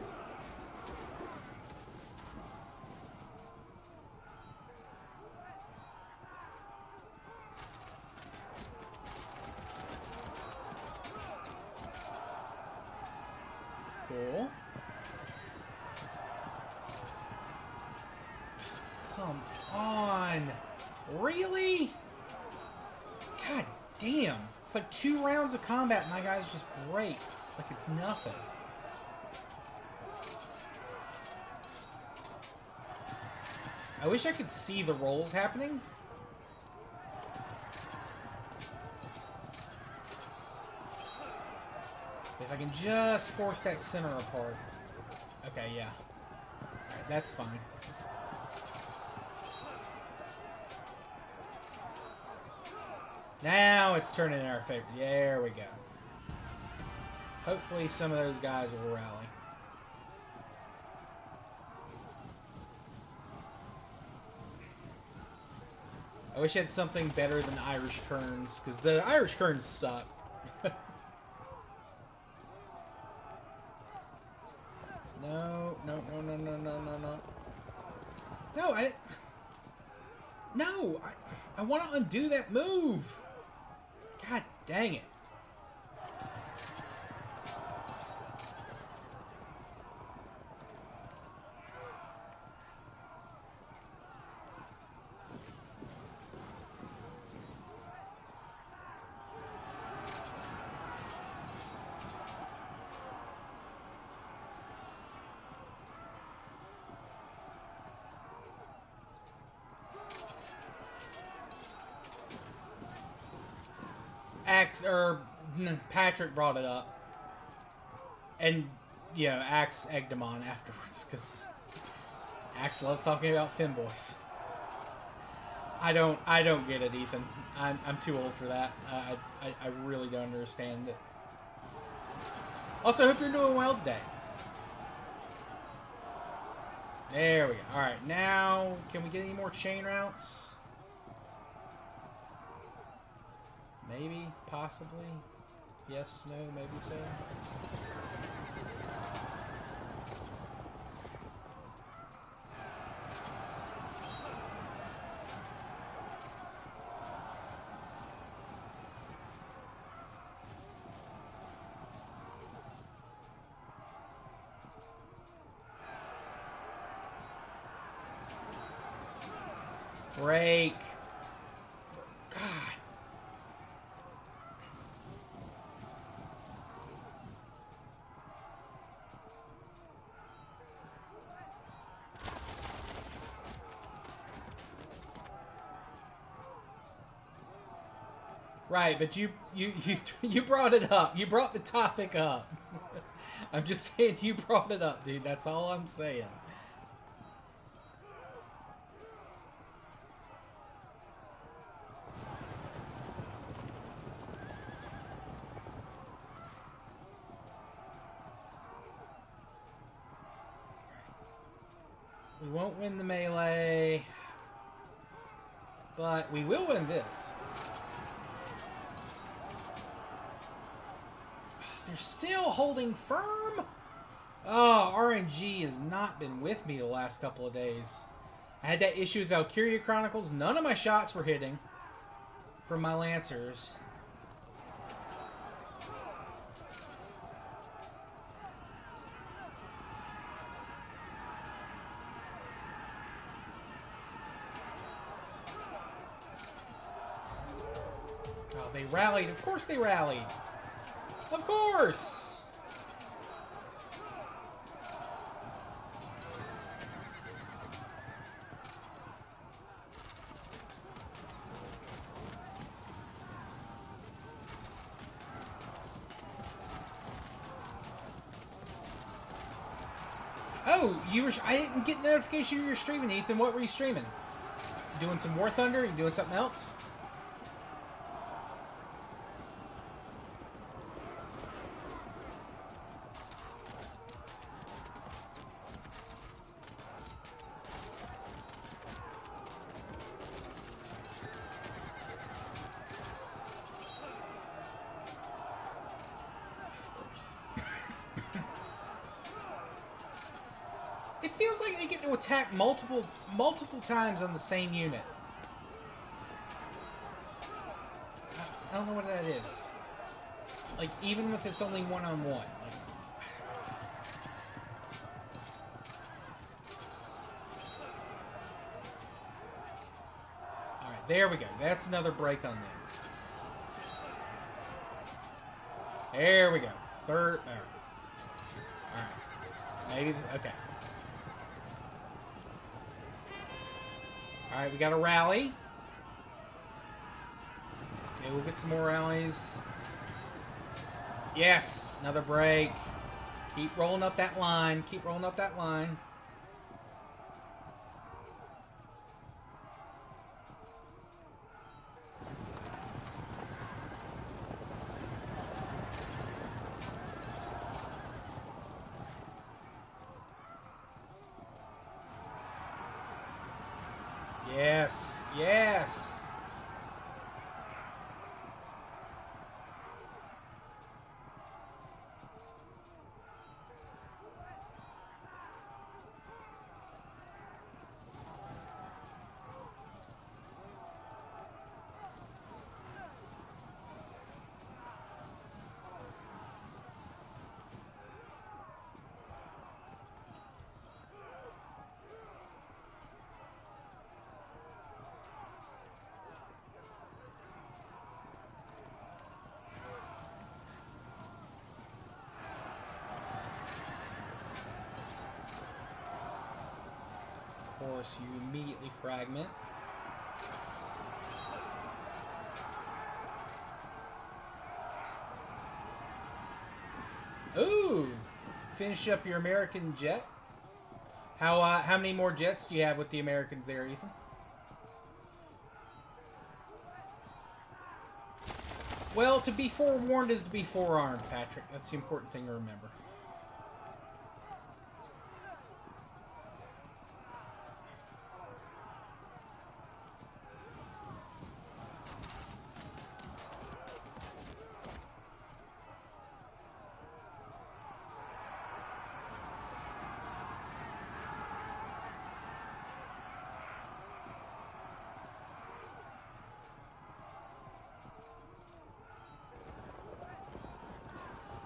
Cool. Come on. Really? God damn. It's like 2 rounds of combat and my guys just break. Like it's nothing. I wish I could see the rolls happening. If I can just force that center apart. Okay, yeah. Alright, that's fine. Now it's turning in our favor. There we go. Hopefully some of those guys will rally. I wish I had something better than Irish Kerns, because the Irish Kerns suck. No. No, No, I want to undo that move. God dang it. Patrick brought it up, and Axe egged him on afterwards because Axe loves talking about femboys. I don't get it, Ethan. I'm too old for that. I really don't understand it. Also, I hope you're doing well today. There we go. All right, now can we get any more chain routes? Maybe, possibly. Yes, no, maybe so. Break. God. Right, but you brought it up. You brought the topic up. I'm just saying you brought it up, dude. That's all I'm saying. We won't win the melee, but we will win this. They're still holding firm. Oh, RNG has not been with me the last couple of days. I had that issue with Valkyria Chronicles. None of my shots were hitting from my Lancers. Oh, they rallied. Of course they rallied. Of course! Oh, I didn't get notification you were streaming, Ethan. What were you streaming? You doing some War Thunder? You doing something else? It feels like they get to attack multiple times on the same unit. I don't know what that is. Like, even if it's only one-on-one. Like, alright, there we go. That's another break on them. There we go. Third. Alright. Maybe. Okay. Alright, we got a rally. Okay, we'll get some more rallies. Yes! Another break. Keep rolling up that line. Keep rolling up that line. Yes. Yes. Of course, you immediately fragment. Ooh! Finish up your American jet. How many more jets do you have with the Americans there, Ethan? Well, to be forewarned is to be forearmed, Patrick. That's the important thing to remember.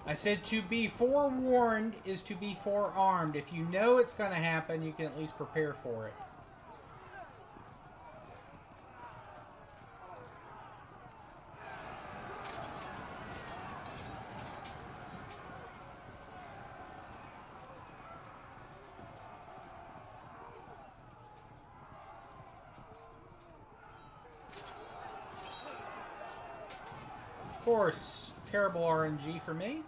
I said to be forewarned is to be forearmed. If you know it's going to happen, you can at least prepare for it. Of course, terrible RNG for me.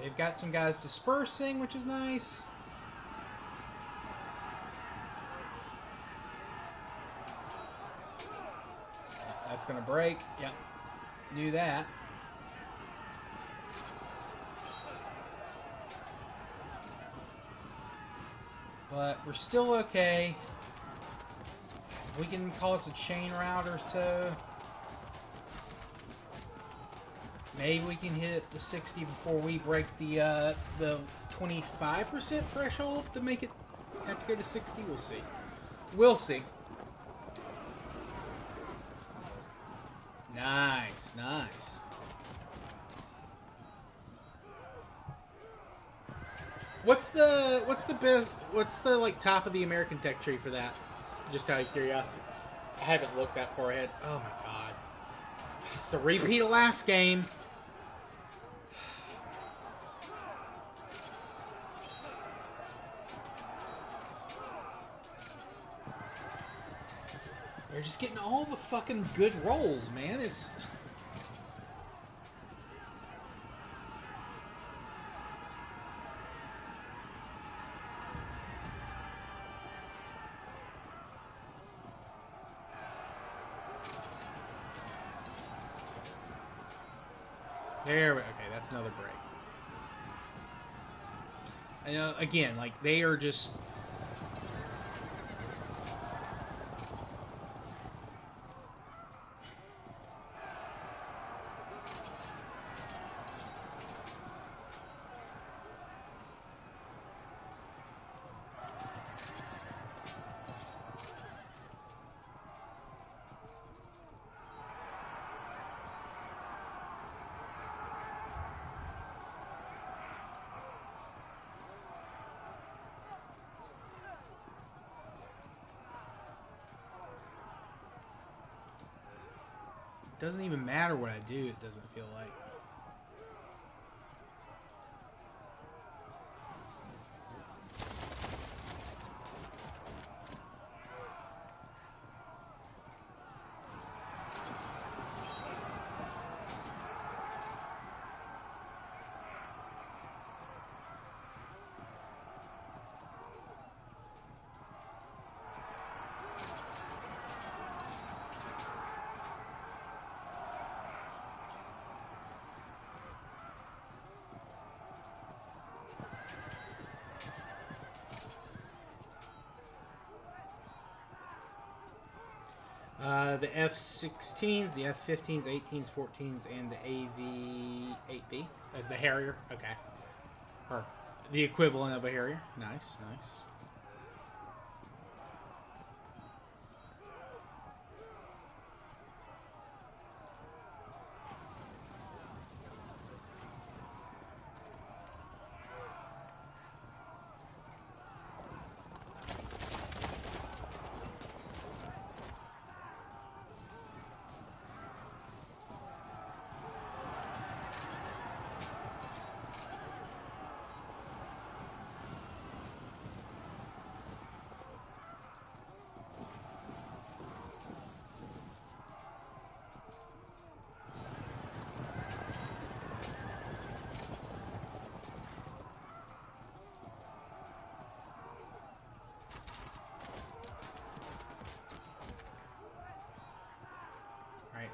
They've got some guys dispersing, which is nice. That's going to break. Yep. Knew that. But we're still okay. We can call this a chain route or so. Maybe we can hit the 60 before we break the 25% threshold to make it have to go to 60. We'll see. We'll see. Nice, nice. What's the like top of the American tech tree for that? Just out of curiosity. I haven't looked that far ahead. Oh my god. It's a repeat of last game. They're just getting all the fucking good rolls, man. It's... There we... Okay, that's another break. I know, again, like, they are just... Doesn't even matter what I do, it doesn't feel like. The F-16s, the F-15s, 18s, 14s, and the AV-8B. The Harrier, okay. Or the equivalent of a Harrier. Nice, nice.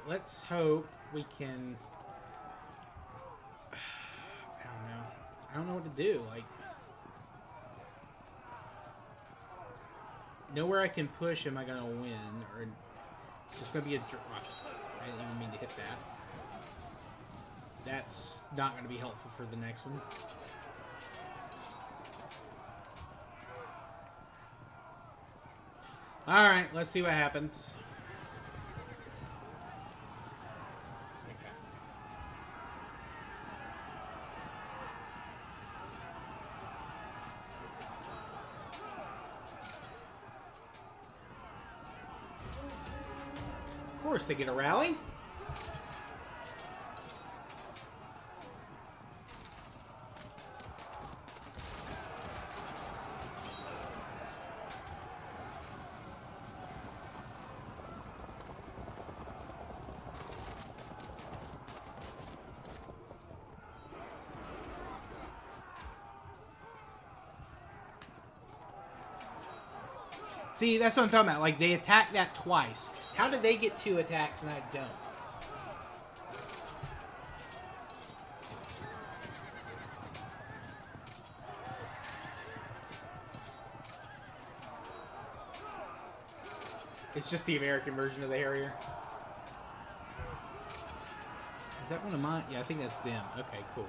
Let's hope we can... I don't know. I don't know what to do. Like, nowhere I can push am I going to win. Or it's just going to be a draw. I didn't even mean to hit that. That's not going to be helpful for the next one. Alright, let's see what happens. course they get a rally. See, that's what I'm talking about. Like, they attack that twice. How did they get 2 attacks and I don't? It's just the American version of the Harrier. Is that one of mine? Yeah, I think that's them. Okay, cool.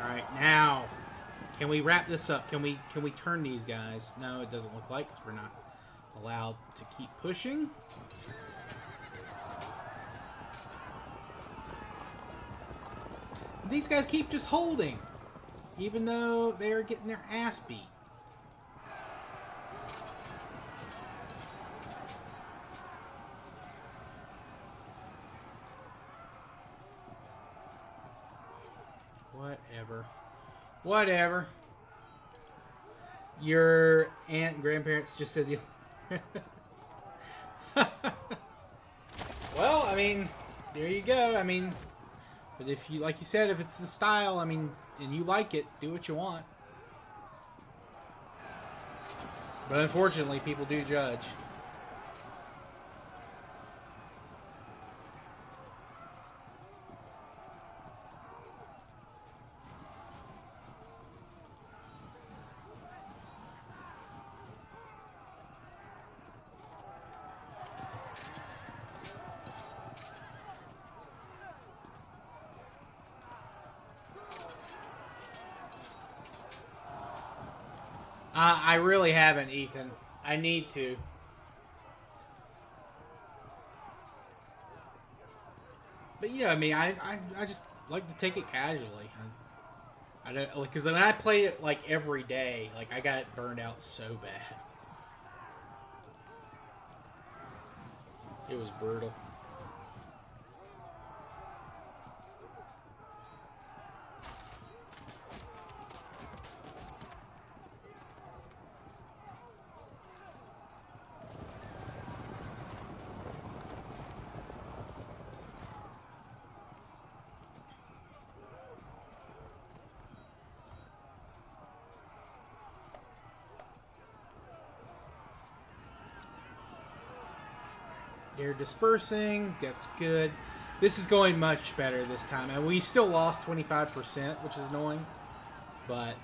Alright, now, can we wrap this up? Can we turn these guys? No, it doesn't look like, because we're not allowed to keep pushing. These guys keep just holding, even though they're getting their ass beat. Whatever. Whatever. Your aunt and grandparents just said you... Well, I mean, there you go. I mean, but if you, like you said, if it's the style, I mean, and you like it, do what you want. But unfortunately, people do judge. I really haven't, Ethan. I need to. But yeah, I mean, I just like to take it casually. I don't, like, because when I play it like every day, like I got burned out so bad. It was brutal. Air dispersing, that's good. This is going much better this time, and we still lost 25%, which is annoying. But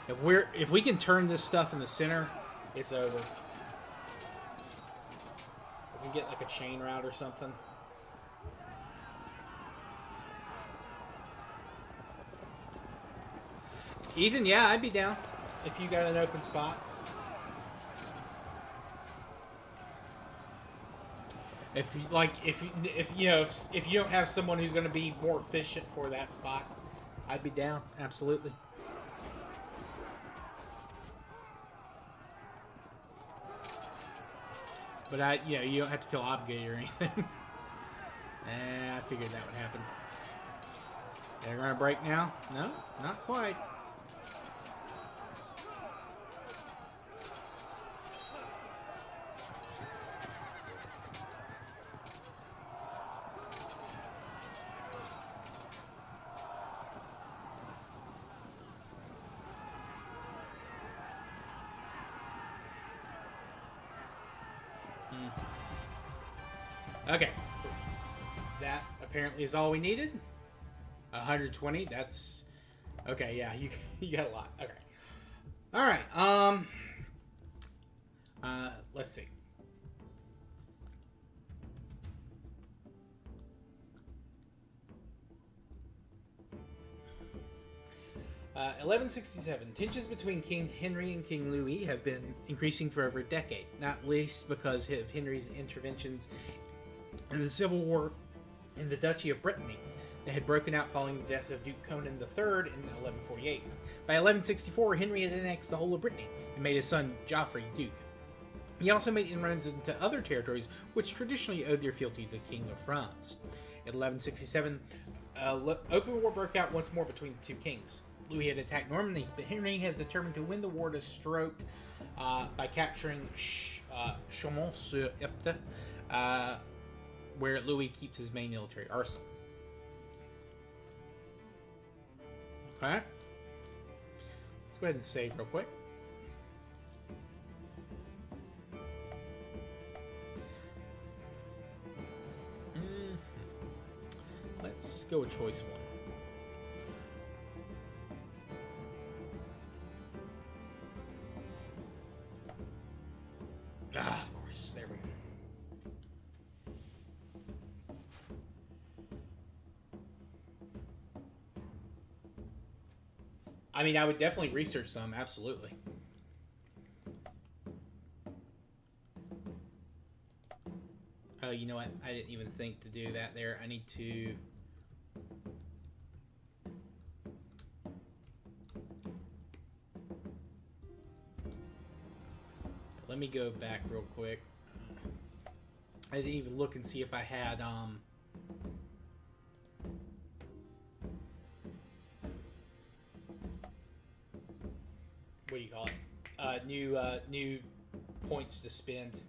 if we can turn this stuff in the center, it's over. If we get like a chain route or something. Ethan, yeah, I'd be down if you got an open spot. If you don't have someone who's going to be more efficient for that spot, I'd be down. Absolutely. But you don't have to feel obligated or anything. I figured that would happen. They're going to break now? No, not quite. Okay. That apparently is all we needed. 120. That's okay. Yeah, you got a lot. Okay. All right. Let's see. 1167. Tensions between King Henry and King Louis have been increasing for over a decade, not least because of Henry's interventions in the Civil War in the Duchy of Brittany that had broken out following the death of Duke Conan III in 1148. By 1164, Henry had annexed the whole of Brittany and made his son Geoffrey Duke. He also made inroads into other territories which traditionally owed their fealty to the King of France. In 1167, open war broke out once more between the two kings. Louis had attacked Normandy, but Henry has determined to win the war to stroke by capturing Chaumont-sur-Epte, where Louis keeps his main military arsenal. Okay. Let's go ahead and save real quick. Let's go with choice one. Ah, of course. There we go. I mean, I would definitely research some, absolutely. Oh, you know what? I didn't even think to do that there. I need to... Let me go back real quick. I didn't even look and see if I had, what do you call it? New points to spend.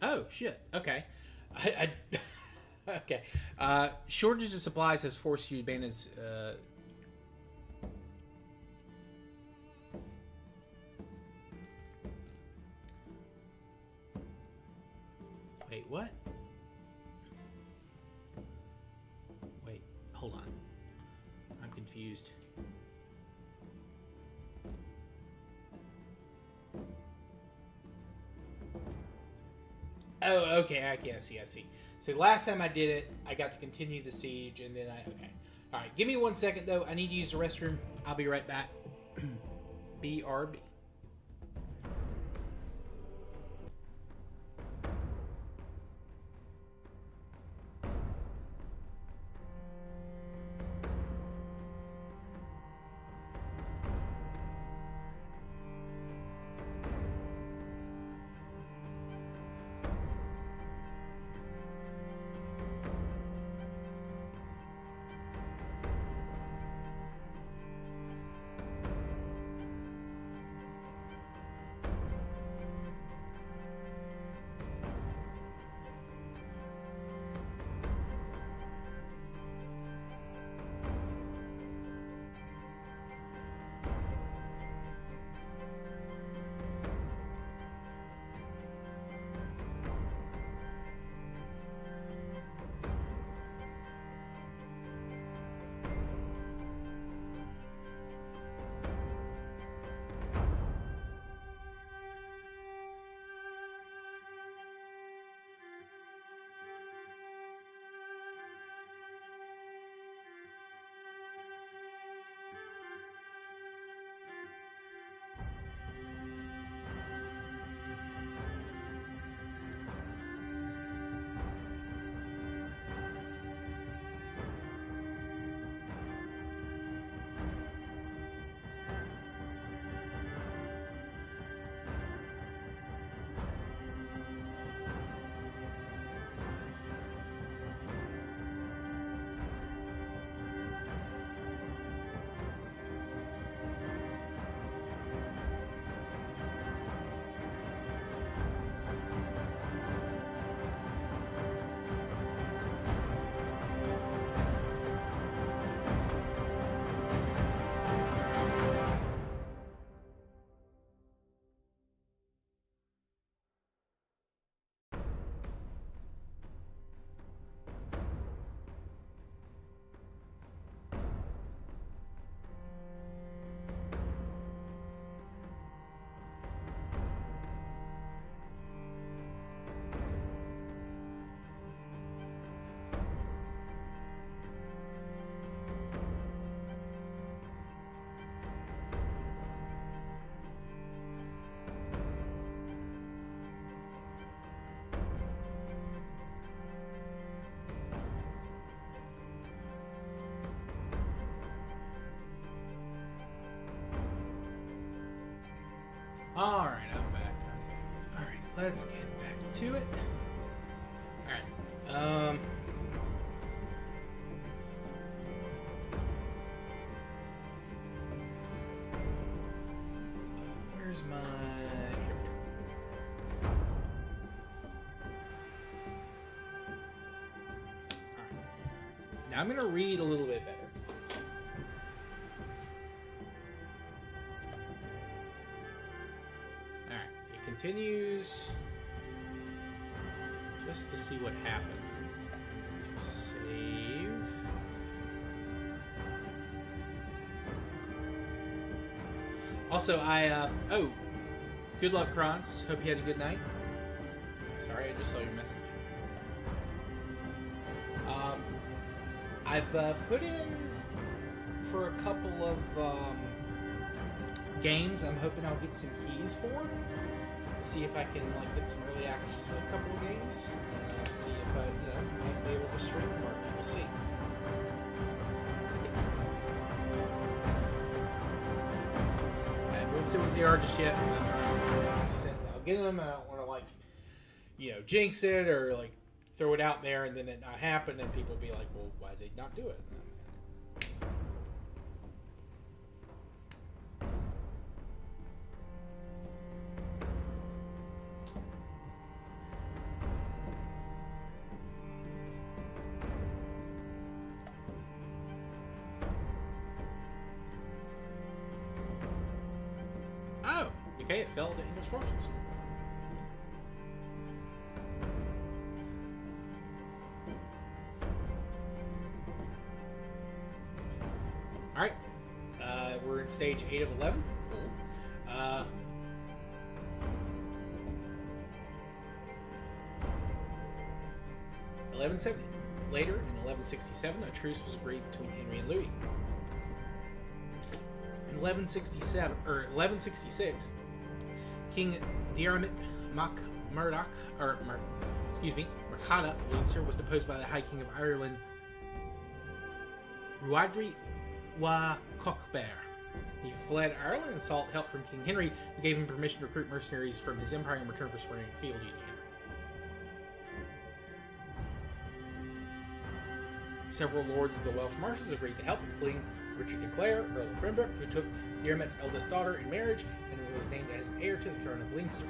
Oh, shit. Okay. Okay. Shortage of supplies has forced you to ban his... Wait, what? Wait, hold on. I'm confused. Oh, okay, I see. So last time I did it, I got to continue the siege, and then okay. Alright, give me 1 second, though. I need to use the restroom. I'll be right back. BRB. All right, I'm back. All right, let's get back to it. All right. Where's my? Now I'm going to read a little bit better. Alright, it continues just to see what happens. Just save. Also, oh, good luck, Kronz. Hope you had a good night. Sorry, I just saw your message. I've put in for a couple of games. I'm hoping I'll get some keys for. See if I can get some early access to a couple of games. See if I might be able to stream them or we'll see. I won't say what they are just yet because I'll get them. I don't want to jinx it or throw it out there and then it not happen and people be like, well, why did they not do it? Oh, okay, it fell to English forces. Alright, we're in stage 8 of 11. Cool. 1170. Later, in 1167, a truce was agreed between Henry and Louis. In 1166, King Diarmait Murdoch, Mercada of Leinster was deposed by the High King of Ireland, Rhuadri wa Cochbert. He fled Ireland and sought help from King Henry, who gave him permission to recruit mercenaries from his empire in return for swearing fealty to Henry. Several lords of the Welsh Marches agreed to help, including Richard de Clare, Earl of Pembroke, who took Diarmait's eldest daughter in marriage and was named as heir to the throne of Leinster.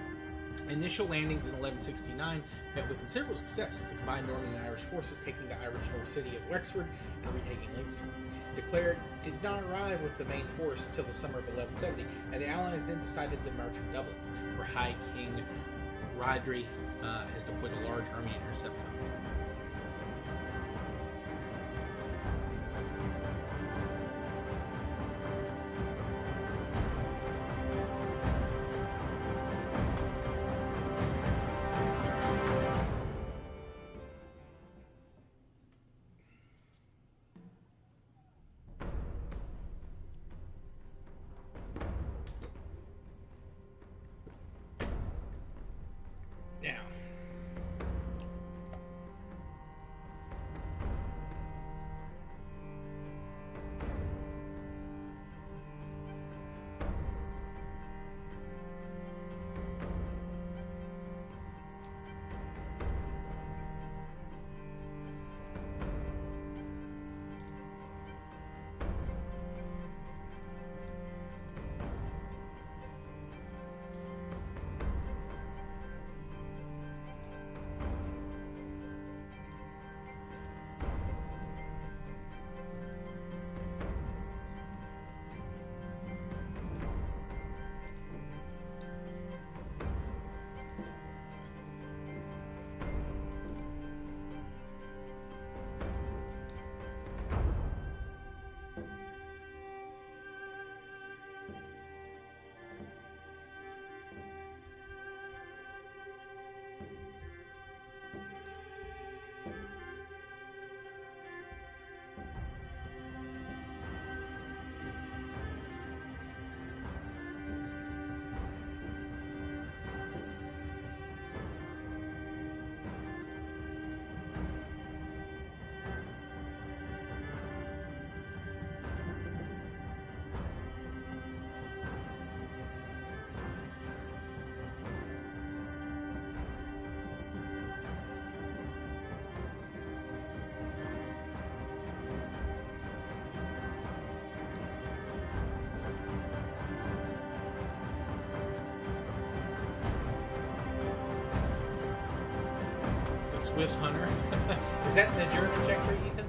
Initial landings in 1169 met with considerable success, the combined Norman and Irish forces taking the Irish North city of Wexford and retaking Leinster. De Clare did not arrive with the main force till the summer of 1170, and the Allies then decided to march in Dublin, where High King Rhodri has deployed a large army to intercept them. The Swiss Hunter. Is that in the German sector, Ethan?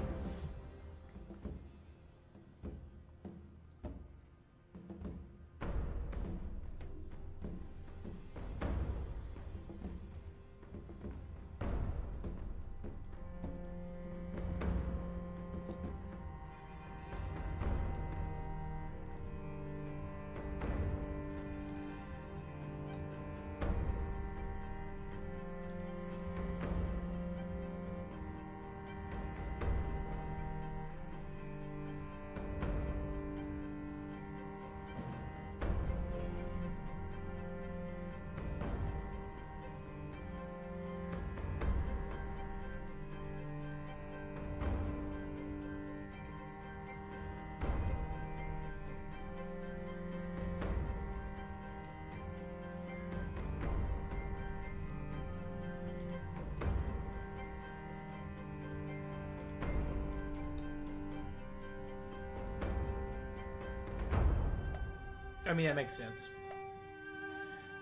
I mean, that makes sense.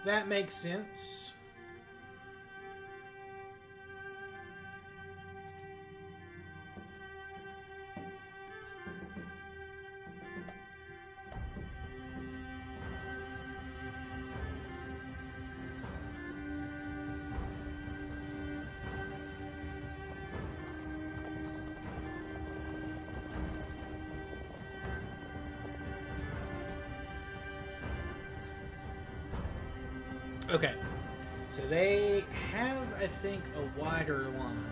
That makes sense. Okay, so they have, I think, a wider line.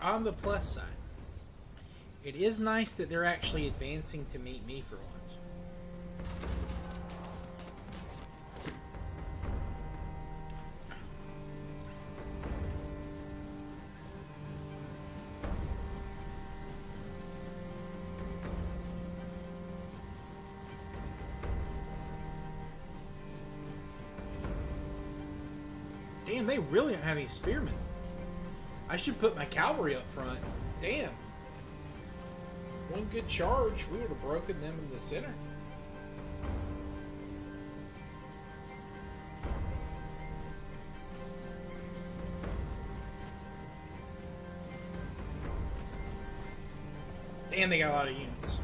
On the plus side, it is nice that they're actually advancing to meet me for once. Damn, they really don't have any spearmen. I should put my cavalry up front. Damn. One good charge, we would have broken them in the center. Damn, they got a lot of units.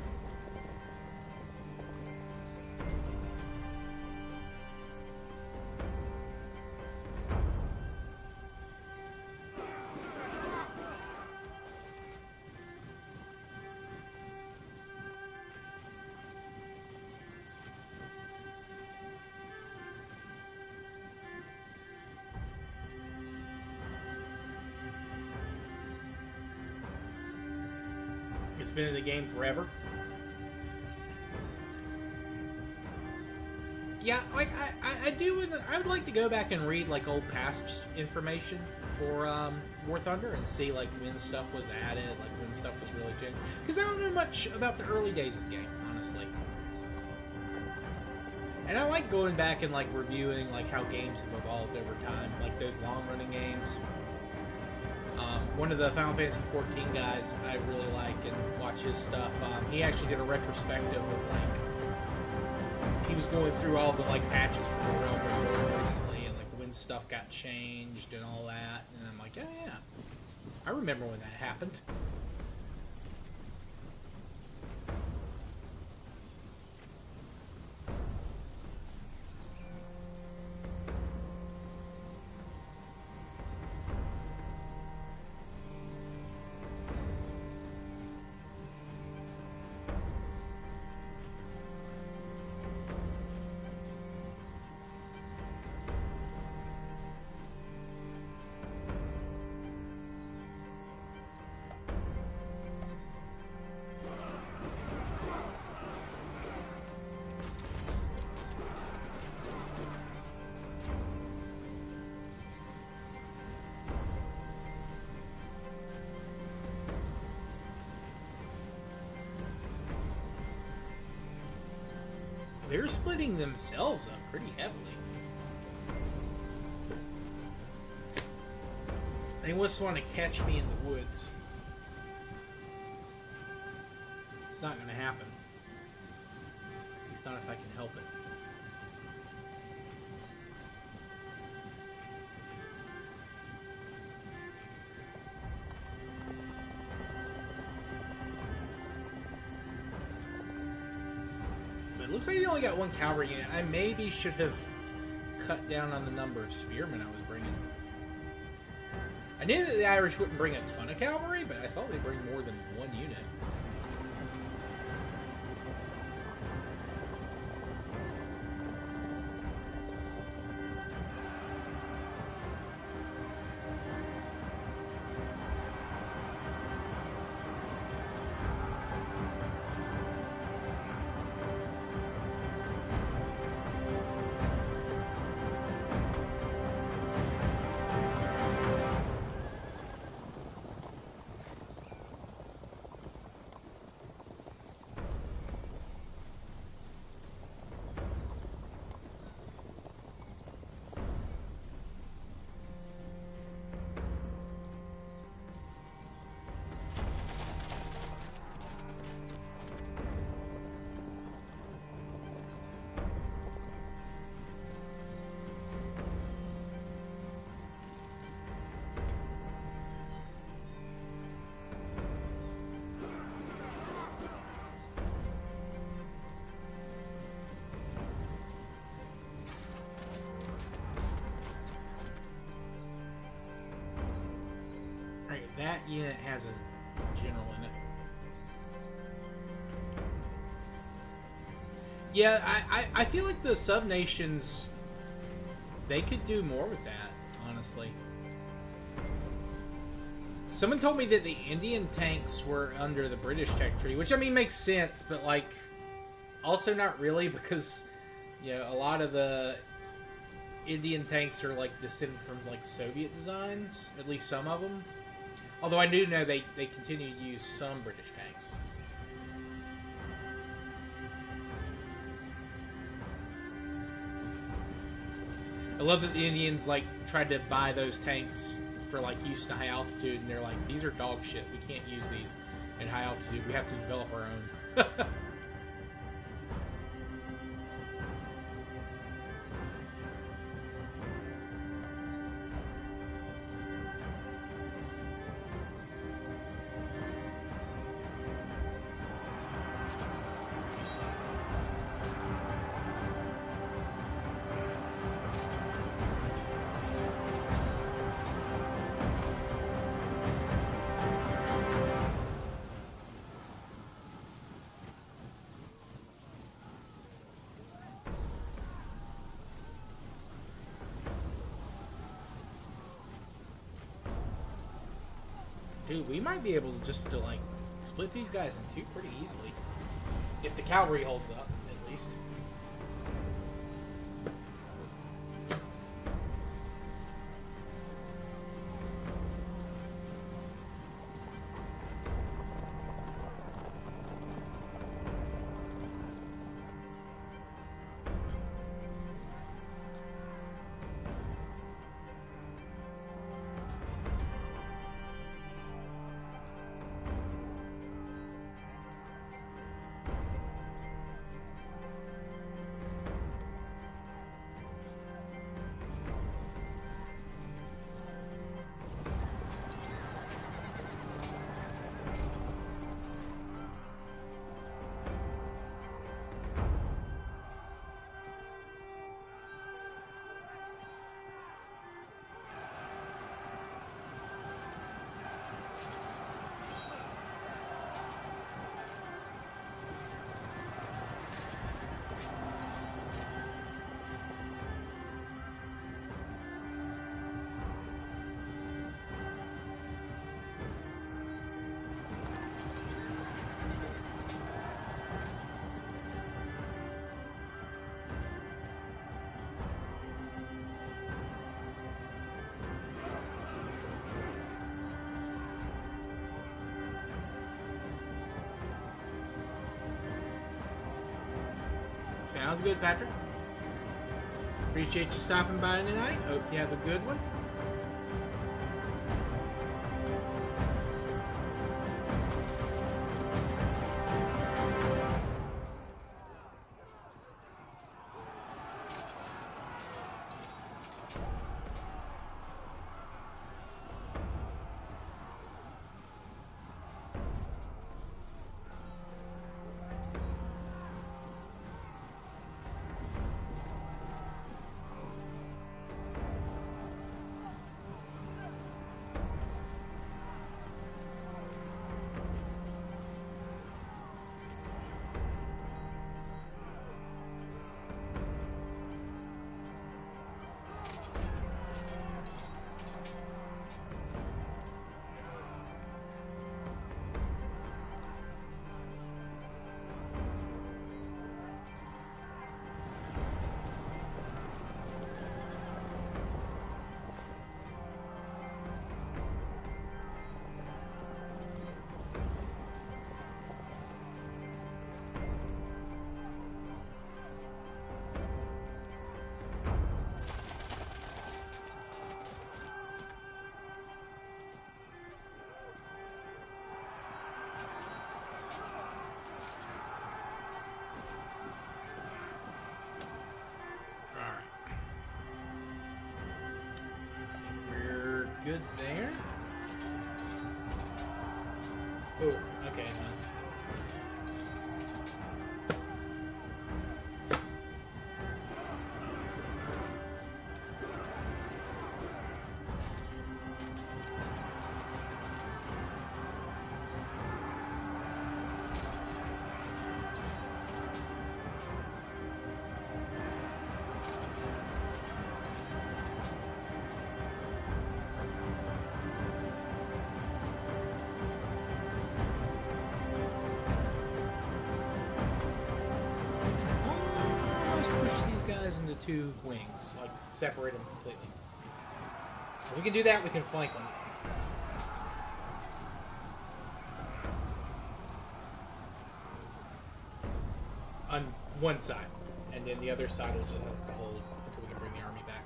It's been in the game forever. Yeah, like I would like to go back and read like old past information for War Thunder and see like when stuff was added, like when stuff was really changed. Because I don't know much about the early days of the game, honestly. And I like going back and like reviewing like how games have evolved over time, like those long-running games. One of the Final Fantasy XIV guys I really like and watch his stuff. He actually did a retrospective of like he was going through all the like patches for the Realm Reborn recently and like when stuff got changed and all that. And I'm like, oh yeah, I remember when that happened. They're splitting themselves up pretty heavily. They just want to catch me in the woods. It's not going to happen. At least not if I can help it. But it looks like you only got one cavalry unit. I maybe should have cut down on the number of spearmen I was bringing. I knew that the Irish wouldn't bring a ton of cavalry, but I thought they'd bring more than one unit. That unit has a general in it. Yeah, I feel like the sub-nations, they could do more with that, honestly. Someone told me that the Indian tanks were under the British tech tree, which, I mean, makes sense, but, like, also not really, because, you know, a lot of the Indian tanks are, like, descended from, like, Soviet designs, at least some of them. Although I do know they continue to use some British tanks. I love that the Indians, like, tried to buy those tanks for, like, use to high altitude, and they're like, these are dog shit. We can't use these in high altitude. We have to develop our own. Dude, we might be able to just to, like, split these guys in two pretty easily. If the cavalry holds up, at least. Sounds good, Patrick. Appreciate you stopping by tonight. Hope you have a good one. Good there. Oh, okay. Push these guys into two wings, like separate them completely. If we can do that, we can flank them. On one side, and then the other side will just have to hold until we can bring the army back.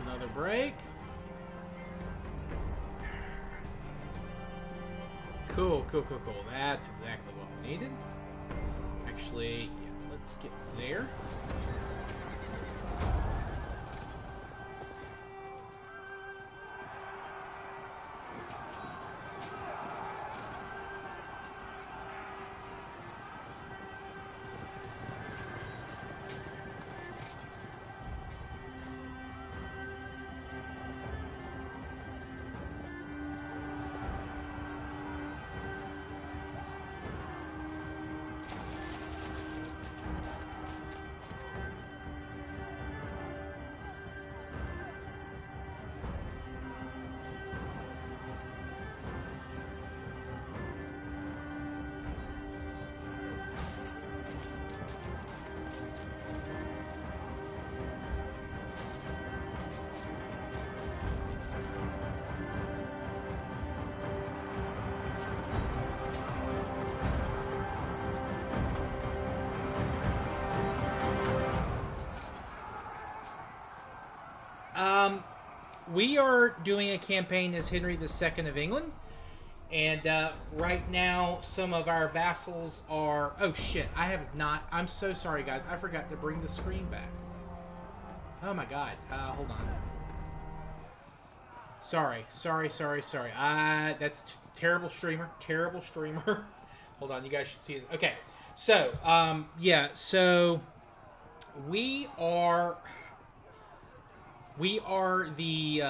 Another break. Cool. That's exactly what we needed. Actually, yeah, let's get there. We are doing a campaign as Henry II of England, and right now some of our vassals are... Oh shit, I have not... I'm so sorry guys, I forgot to bring the screen back. Oh my god, hold on. Sorry. That's terrible streamer. Hold on, you guys should see it. Okay, so, yeah, so we are the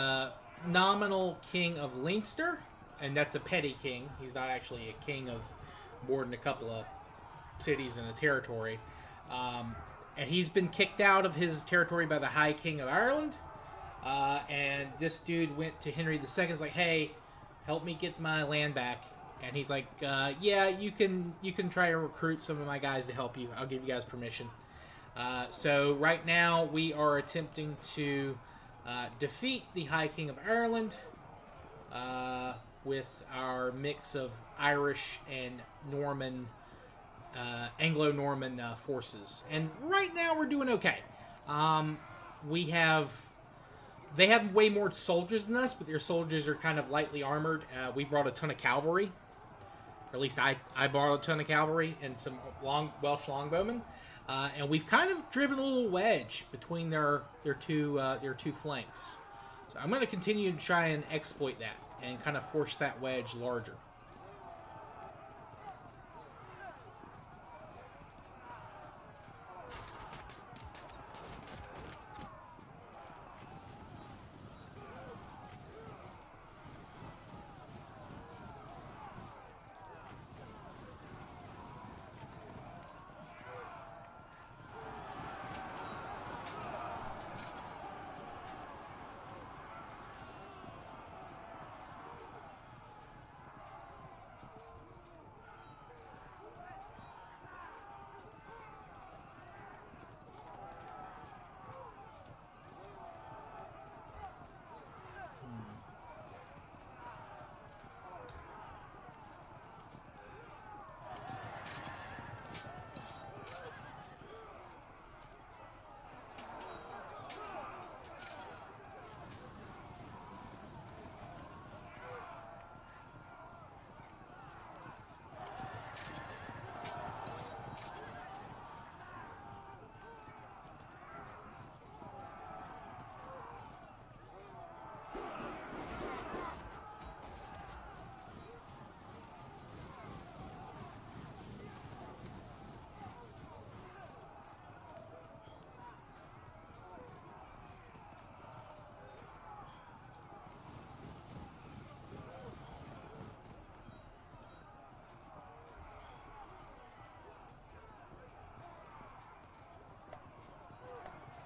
nominal king of Leinster, and that's a petty king. He's not actually a king of more than a couple of cities in a territory. And he's been kicked out of his territory by the High King of Ireland. And this dude went to Henry II. Is like, hey, help me get my land back. And he's like, yeah, you can try to recruit some of my guys to help you. I'll give you guys permission. So right now we are attempting to defeat the High King of Ireland with our mix of Irish and Norman, Anglo-Norman forces. And right now we're doing okay. They have way more soldiers than us, but their soldiers are kind of lightly armored. We brought a ton of cavalry. Or at least I brought a ton of cavalry and some Welsh longbowmen. And we've kind of driven a little wedge between their two flanks. So I'm going to continue to try and exploit that and kind of force that wedge larger.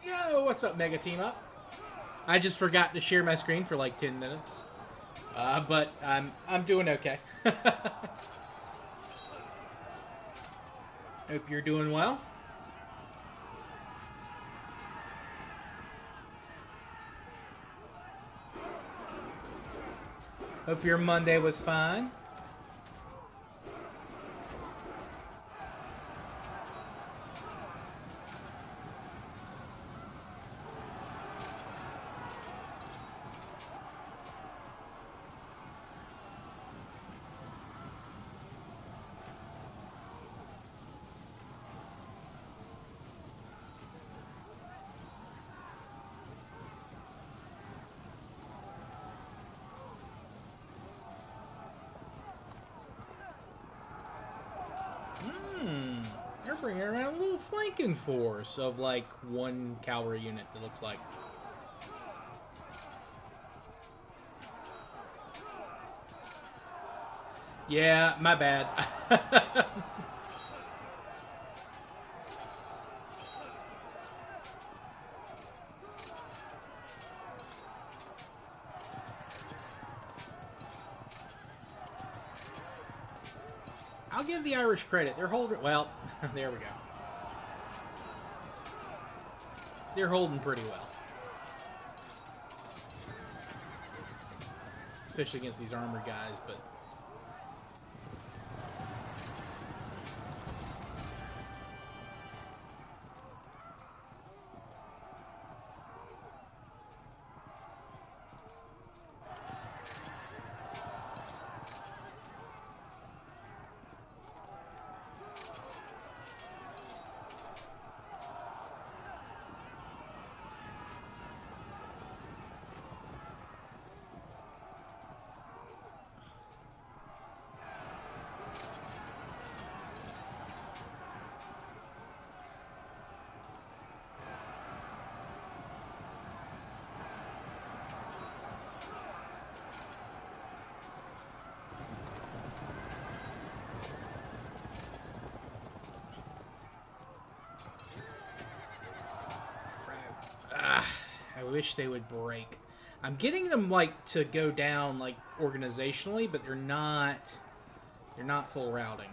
Yo, what's up, Mega Team Up? I just forgot to share my screen for like 10 minutes. But I'm doing okay. Hope you're doing well. Hope your Monday was fine. They're bringing around a little flanking force of like one cavalry unit, it looks like. Yeah, my bad. I'll give the Irish credit. They're holding... Well, there we go. They're holding pretty well. Especially against these armored guys, but... wish they would break. I'm getting them like to go down like organizationally, but they're not full routing.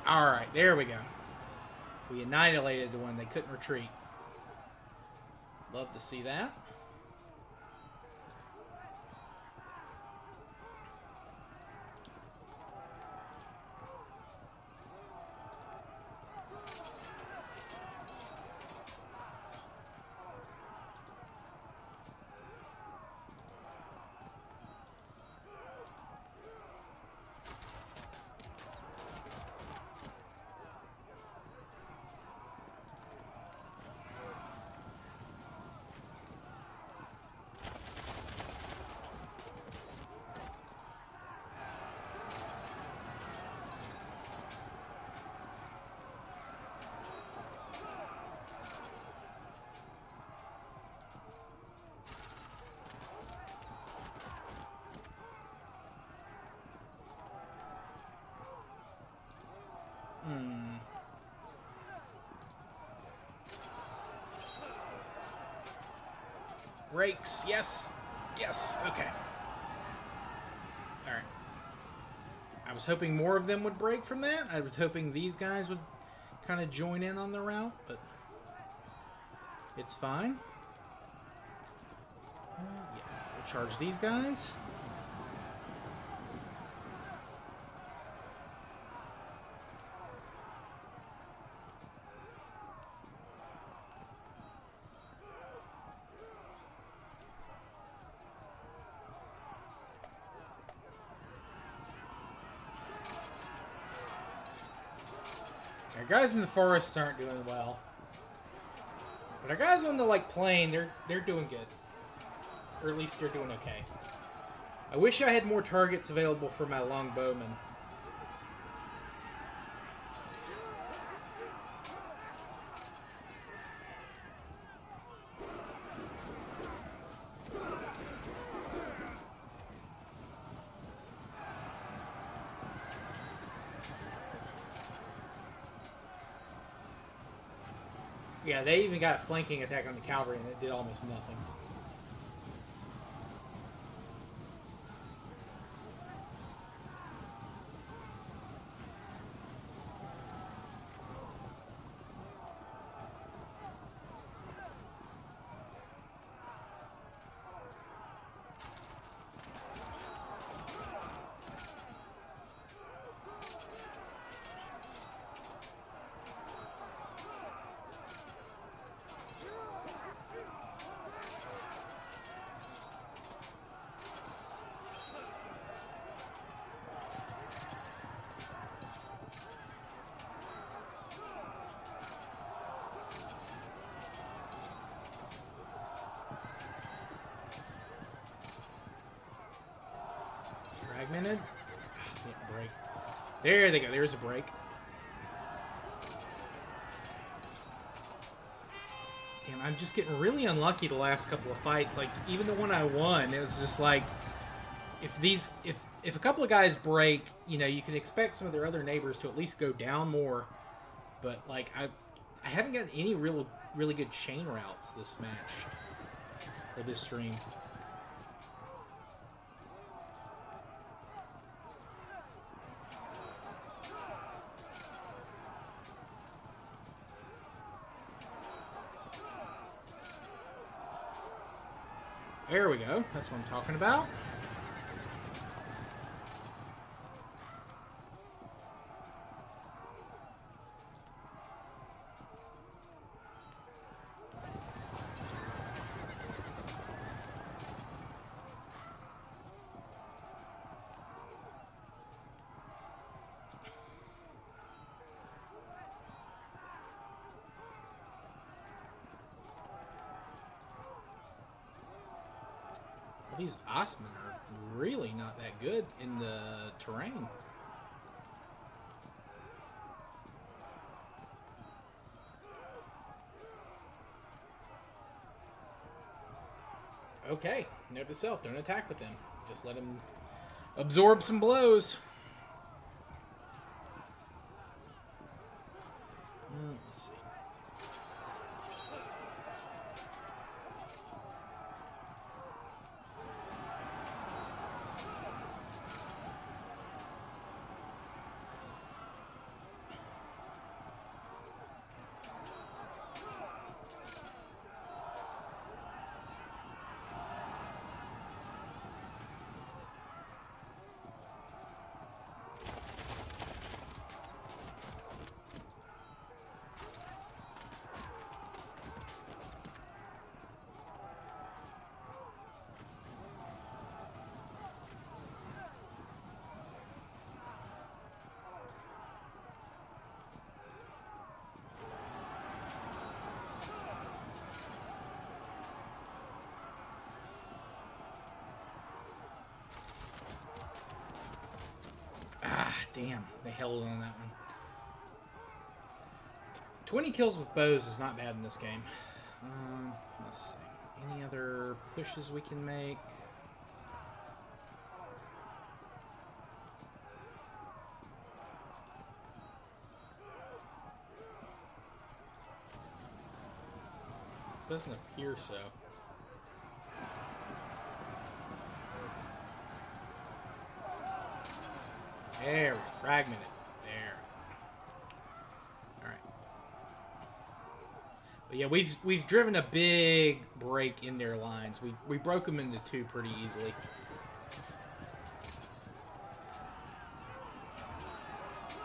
Alright, there we go. We annihilated the one. They couldn't retreat. Love to see that. Breaks, yes. Yes, okay. Alright. I was hoping more of them would break from that. I was hoping these guys would kind of join in on the route, but it's fine. Yeah, we'll charge these guys. Our guys in the forest aren't doing well, but our guys on the like plain, they're doing good, or at least they're doing okay. I wish I had more targets available for my longbowmen. Yeah, they even got a flanking attack on the cavalry, and it did almost nothing. Fragmented? Can't break. There they go. There's a break. Damn, I'm just getting really unlucky the last couple of fights. Like, even the one I won, it was just like, if a couple of guys break, you know, you can expect some of their other neighbors to at least go down more. But like, I haven't gotten any really good chain routes this match or this stream. There we go. That's what I'm talking about. These Osman are really not that good in the terrain. Okay, note to self, don't attack with them. Just let them absorb some blows. Let's see. Damn, they held on that one. 20 kills with bows is not bad in this game. Let's see. Any other pushes we can make? Doesn't appear so. There, we fragment it. There. All right. But yeah, we've driven a big break in their lines. We broke them into two pretty easily.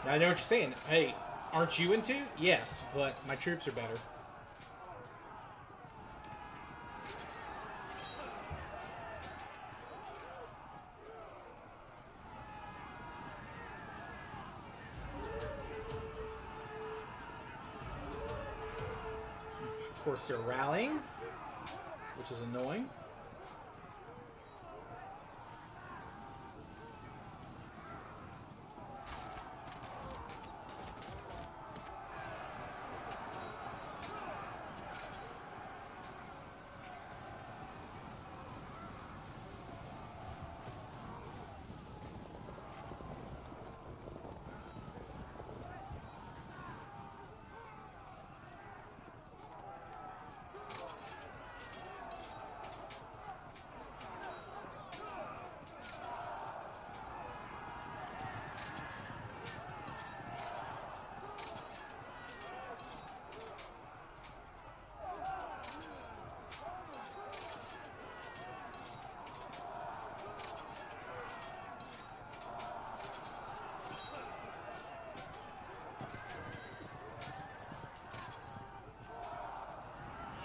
Now I know what you're saying. Hey, aren't you in two? Yes, but my troops are better. Of course, they're rallying, which is annoying.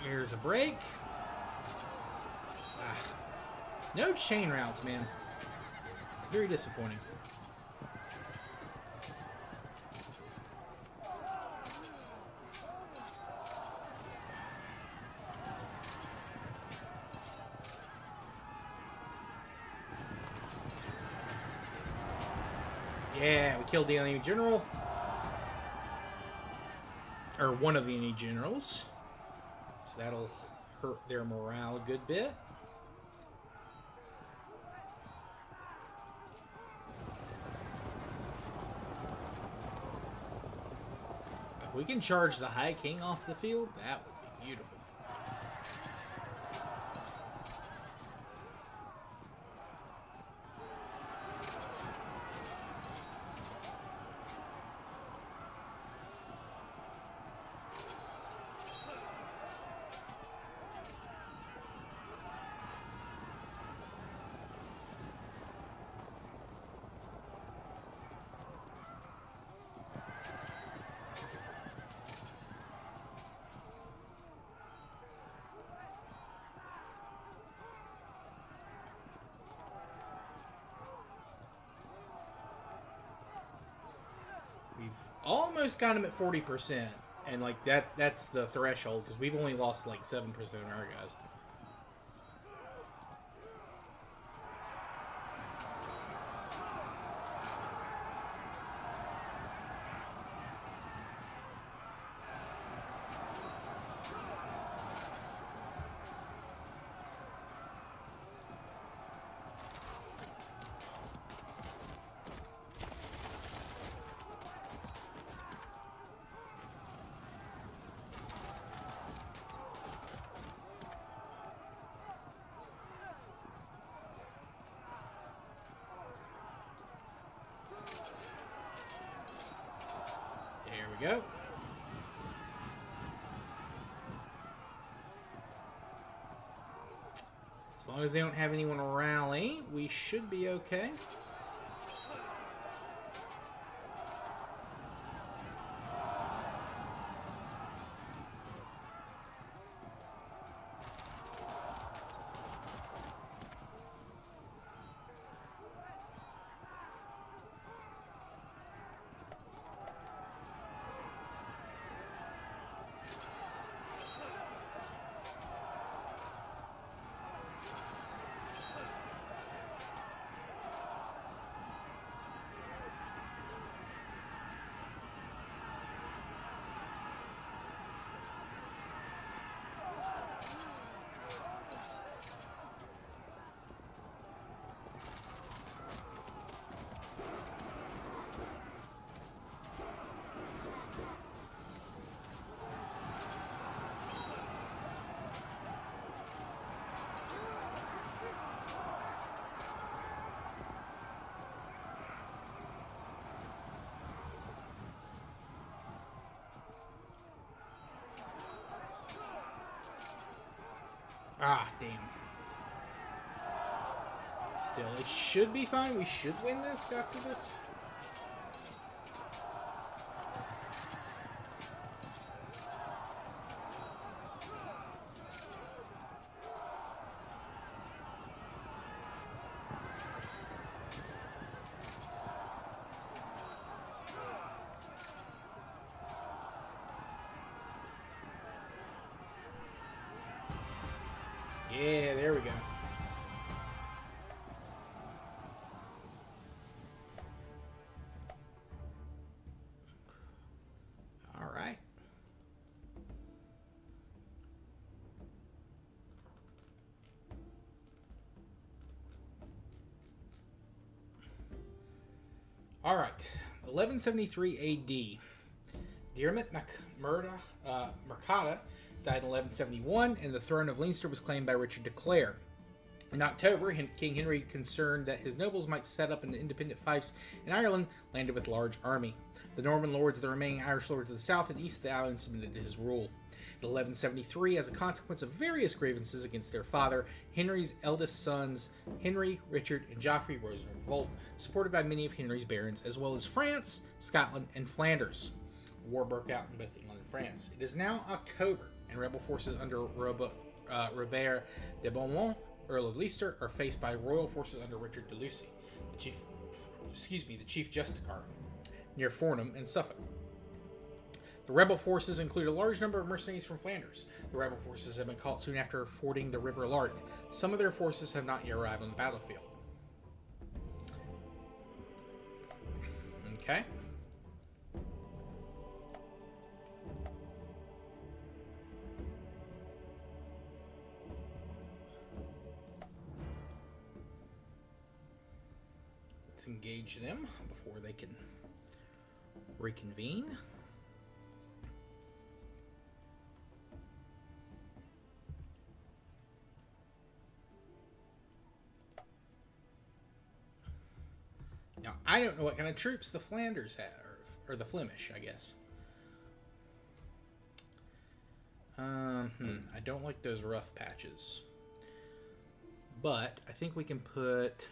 Here's a break. No chain routes, man. Very disappointing. Yeah, we killed the enemy general. Or one of the enemy generals. So that'll hurt their morale a good bit. If we can charge the High King off the field, that would be beautiful. We've almost got him at 40%, and like that's the threshold because we've only lost like 7% of our guys. we go. As long as they don't have anyone rally, we should be okay. Ah, damn. Still, it should be fine. We should win this after this. Yeah, there we go. All right. All right. 1173 A.D. Diarmait Mercata died in 1171, and the throne of Leinster was claimed by Richard de Clare. In October, King Henry, concerned that his nobles might set up an independent fiefs in Ireland, landed with a large army. The Norman lords of the remaining Irish lords of the south and east of the island submitted to his rule. In 1173, as a consequence of various grievances against their father, Henry's eldest sons, Henry, Richard, and Geoffrey, rose in revolt, supported by many of Henry's barons, as well as France, Scotland, and Flanders. War broke out in both England and France. It is now October, and rebel forces under Robert de Beaumont, Earl of Leicester, are faced by royal forces under Richard de Lucy, the chief justiciar, near Fornham in Suffolk. The rebel forces include a large number of mercenaries from Flanders. The rebel forces have been caught soon after fording the River Lark. Some of their forces have not yet arrived on the battlefield. Okay. Let's engage them before they can reconvene. Now, I don't know what kind of troops the Flanders have, or the Flemish, I guess. I don't like those rough patches. But I think we can put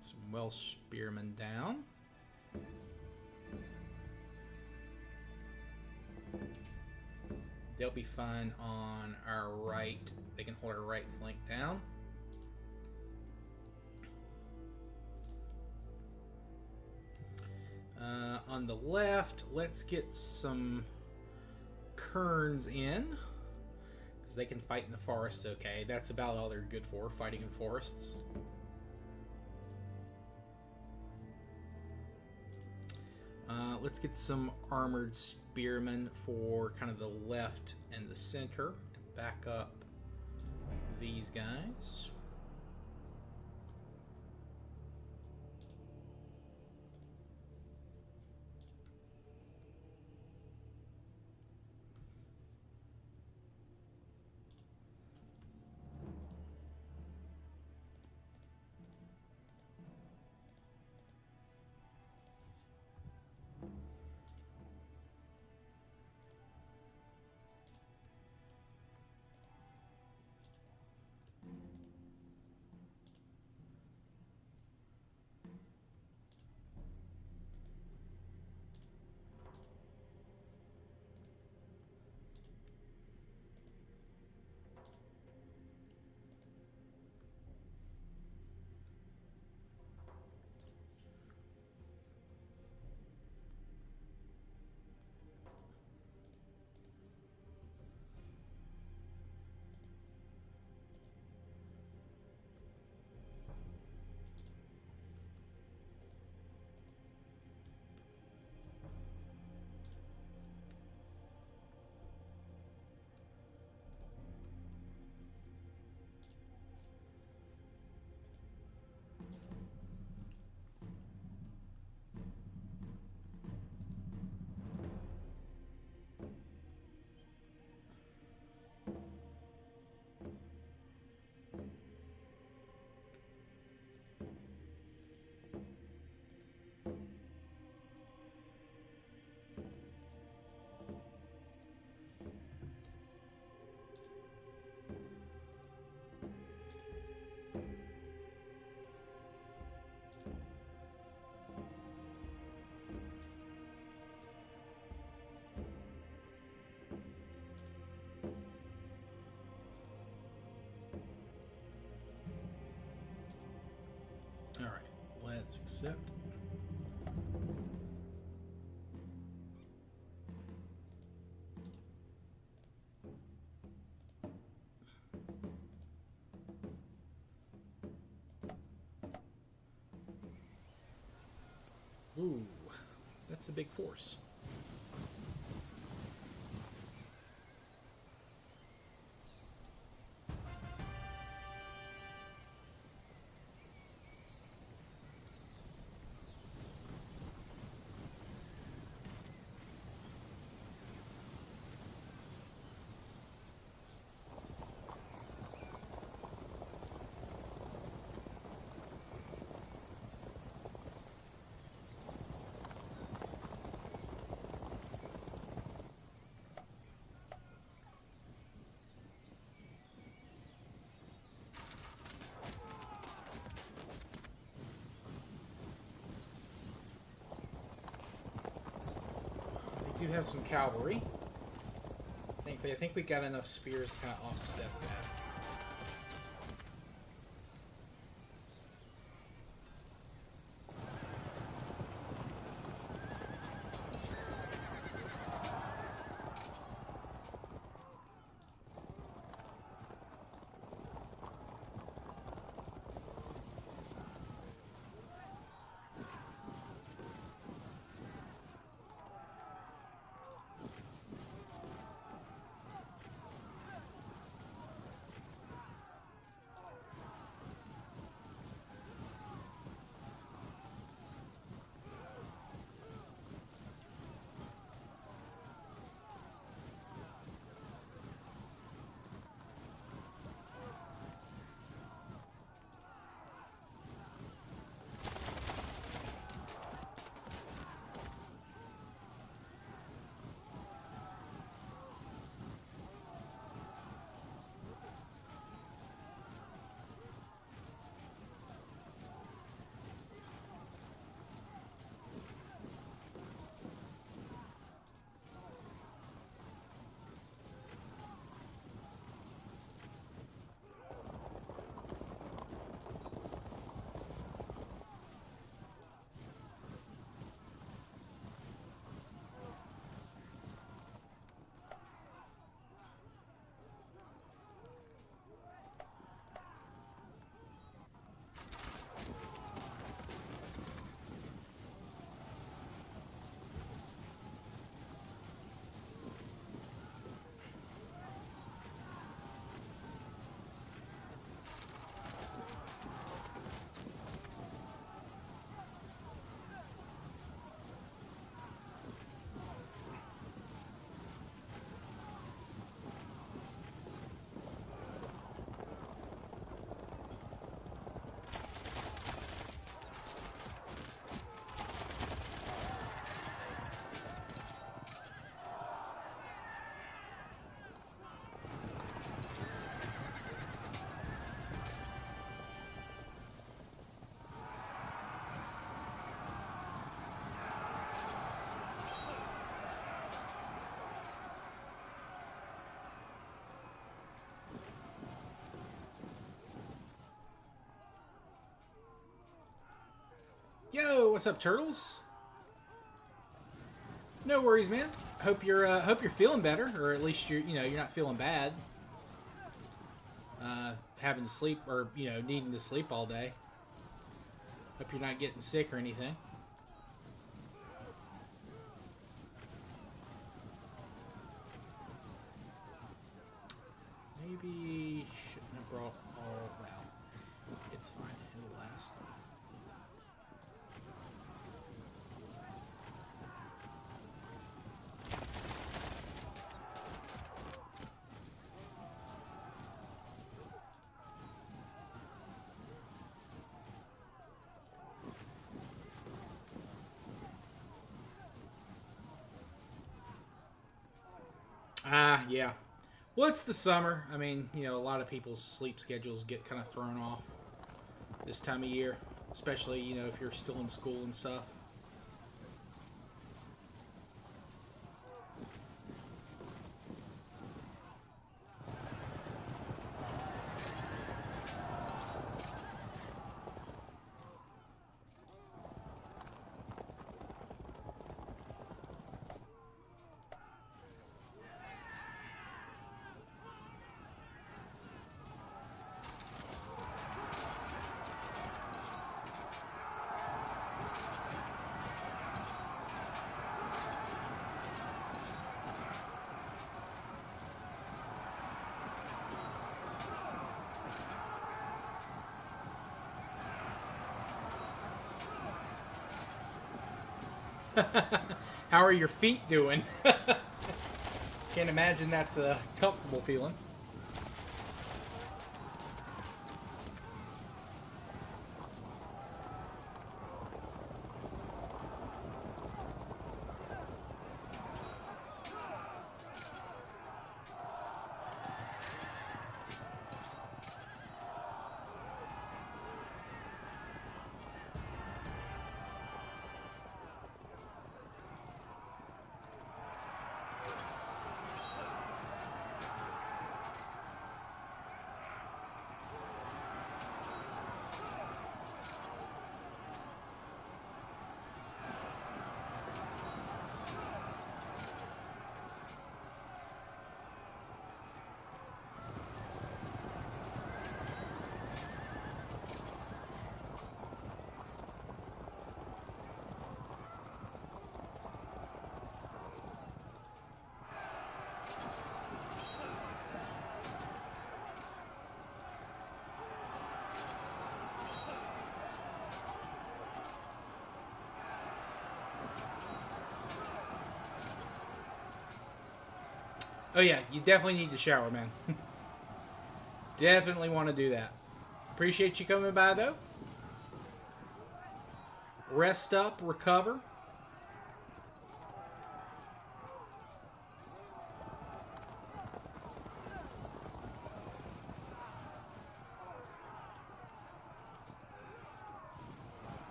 some Welsh spearmen down. They'll be fine on our right. They can hold our right flank down. On the left, let's get some Kerns in, because they can fight in the forests okay. That's about all they're good for, fighting in forests. Let's get some armored spearmen for kind of the left and the center to back up these guys. Let's accept. Ooh, that's a big force. They do have some cavalry. Thankfully, I think we got enough spears to kind of offset that. Yo, what's up, turtles? No worries, man. Hope you're feeling better, or at least you're not feeling bad. Having to sleep, or needing to sleep all day. Hope you're not getting sick or anything. Maybe shouldn't have brought all. Well, it's fine. It'll last. Yeah. Well, it's the summer. I mean, a lot of people's sleep schedules get kind of thrown off this time of year, especially, if you're still in school and stuff. How are your feet doing? Can't imagine that's a comfortable feeling. Oh yeah, you definitely need to shower, man. Definitely want to do that. Appreciate you coming by, though. Rest up, recover.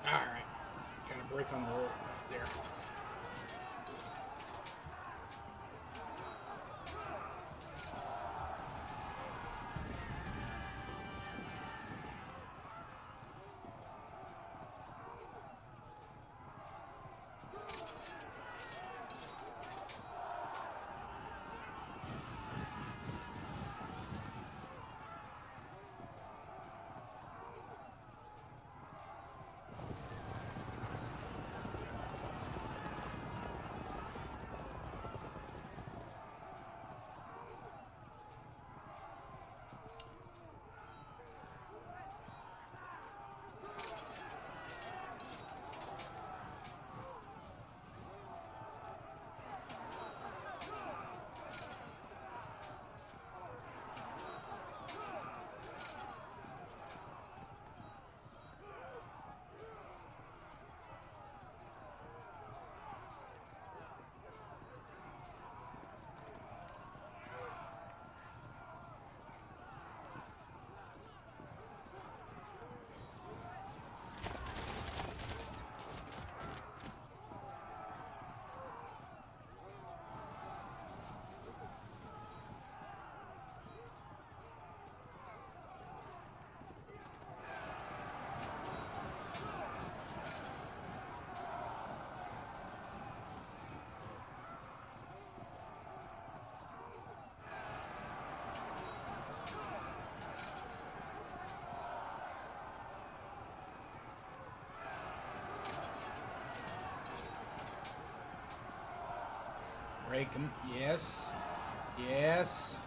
Alright. Kind of break on the road left there. Break him. Yes. Yes.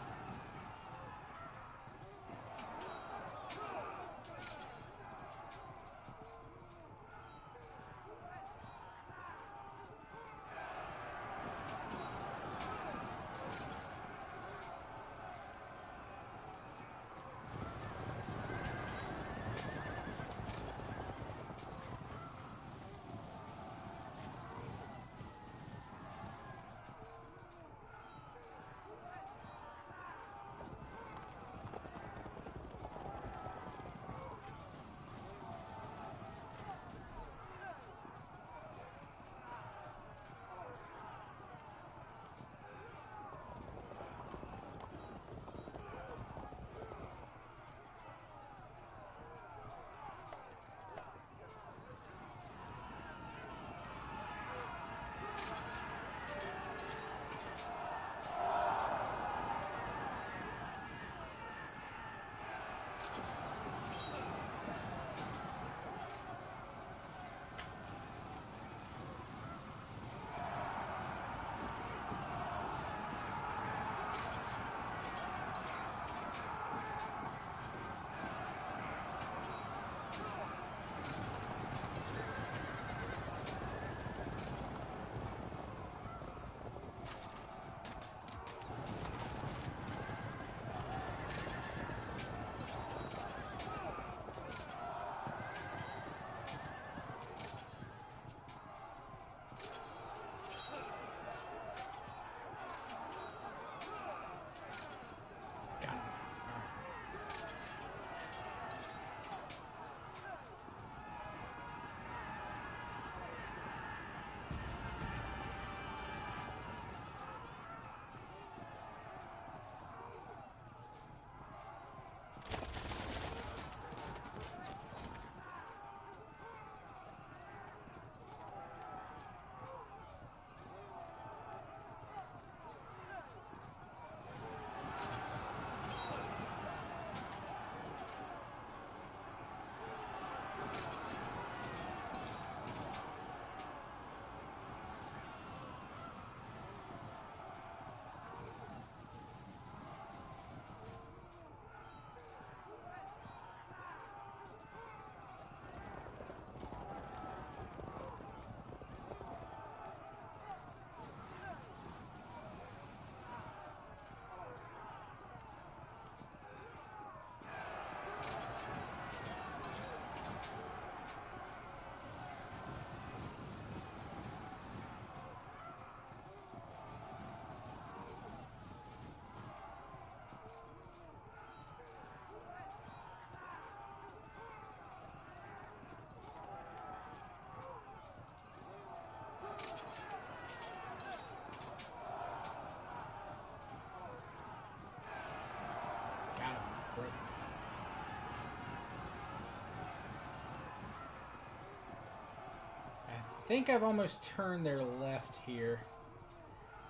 I think I've almost turned their left here.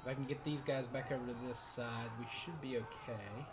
If I can get these guys back over to this side, we should be okay.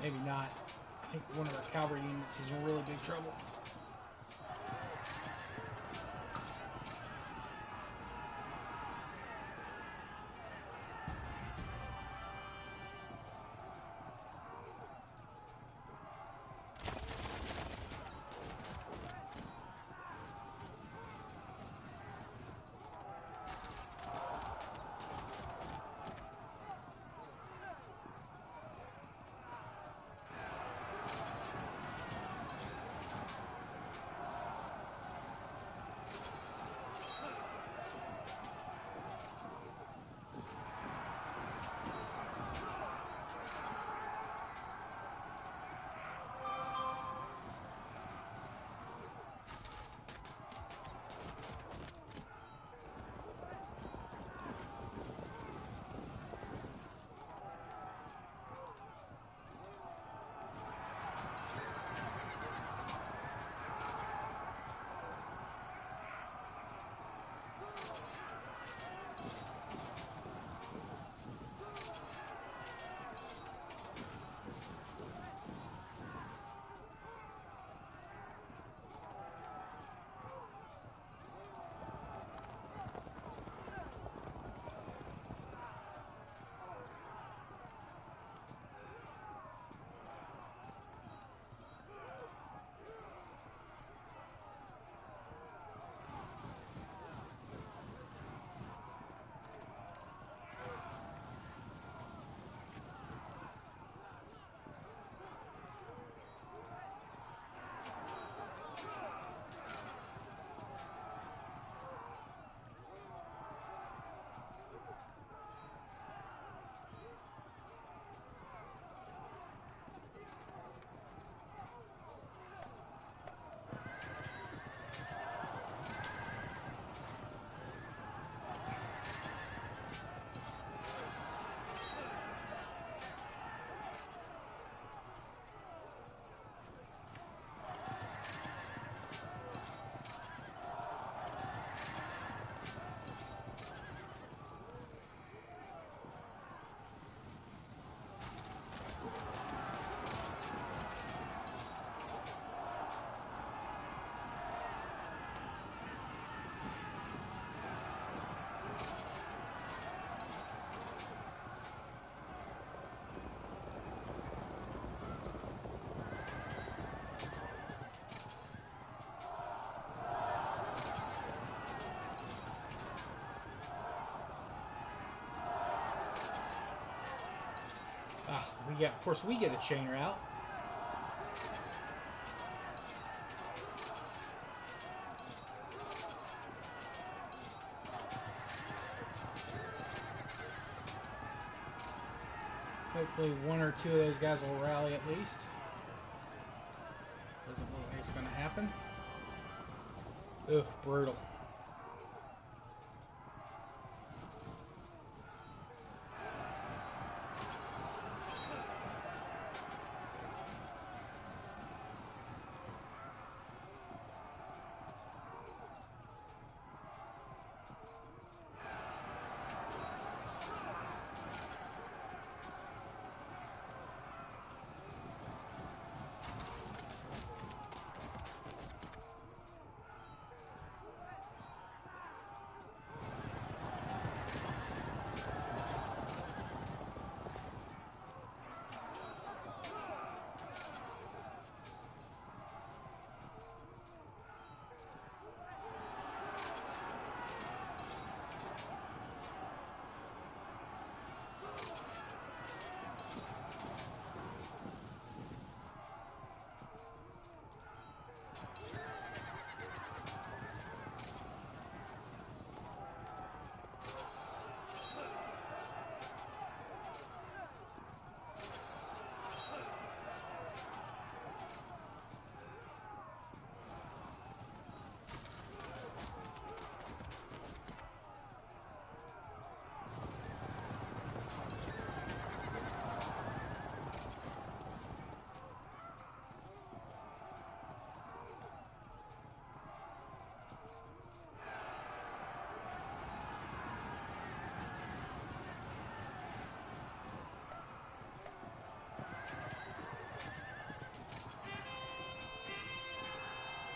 Maybe not. I think one of our cavalry units is in really big trouble. Of course, we get a chain route. Hopefully one or two of those guys will rally at least. Doesn't look like it's going to happen. Ugh, brutal.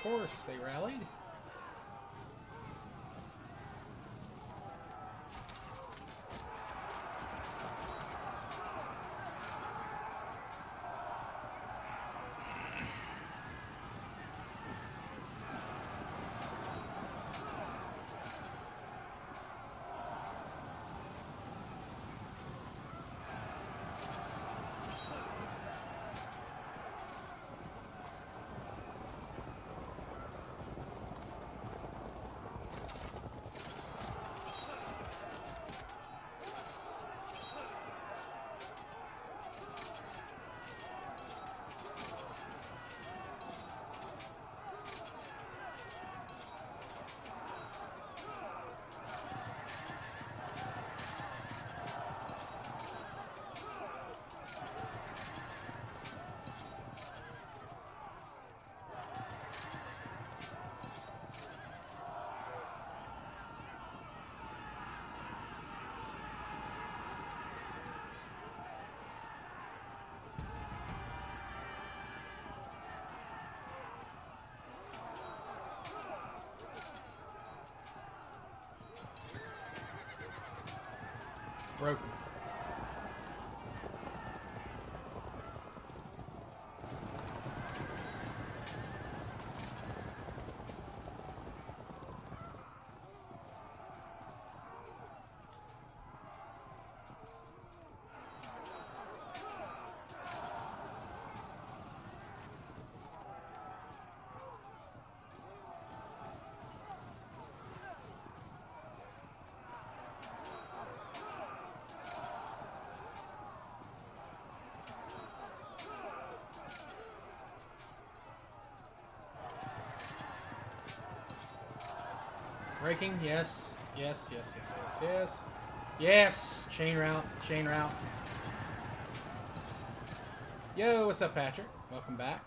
course, they rallied. Broken. Breaking, yes. Yes, yes, yes, yes, yes. Yes! Chain route, chain route. Yo, what's up, Patrick? Welcome back.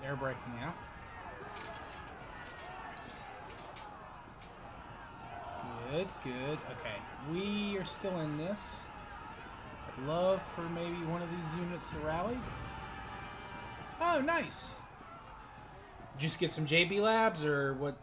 They're breaking out. Good, good. Okay, we are still in this. I'd love for maybe one of these units to rally. Oh, nice. Just get some JB Labs or what?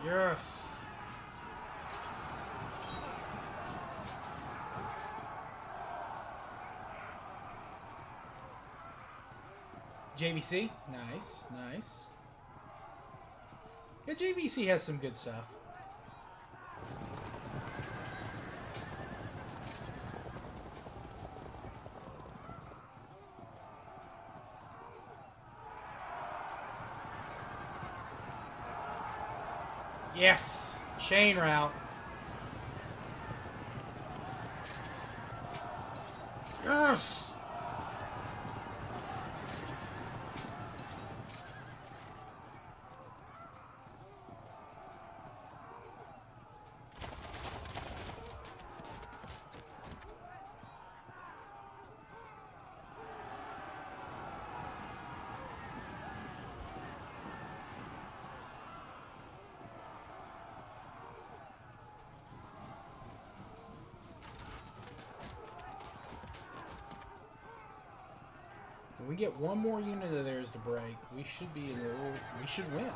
Yes. JVC, nice, nice. Yeah, JVC has some good stuff. Yes, chain route. Yes. When we get one more unit of theirs to break, we should be in the we should win.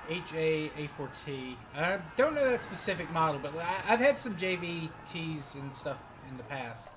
HA-A4T. I don't know that specific model, but I've had some JVTs and stuff in the past.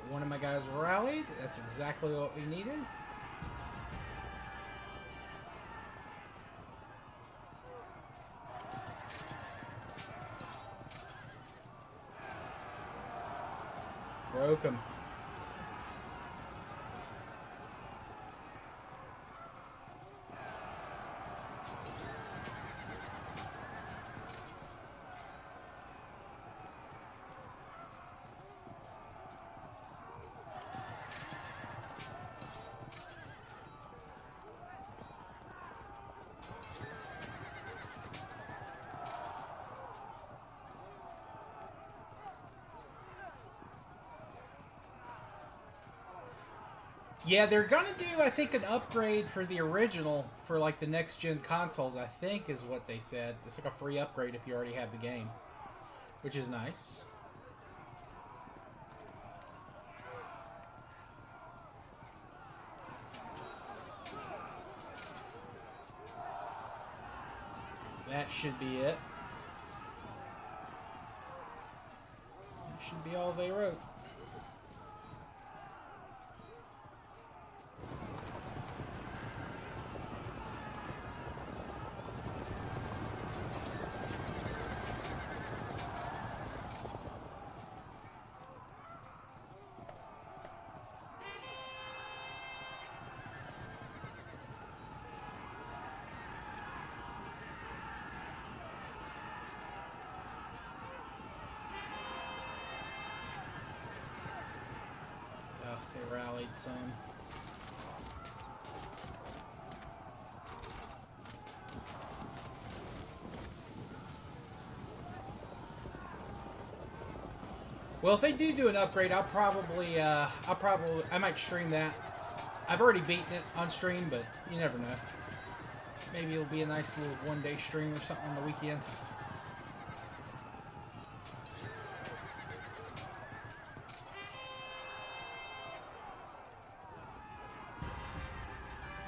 One of my guys rallied. That's exactly what we needed. Broke him. Yeah, they're gonna do, I think, an upgrade for the original for like the next gen consoles, I think is what they said. It's like a free upgrade if you already have the game, which is nice. That should be it. That should be all they wrote. They rallied some. Well, if they do an upgrade, I might stream that. I've already beaten it on stream, but you never know. Maybe it'll be a nice little one-day stream or something on the weekend.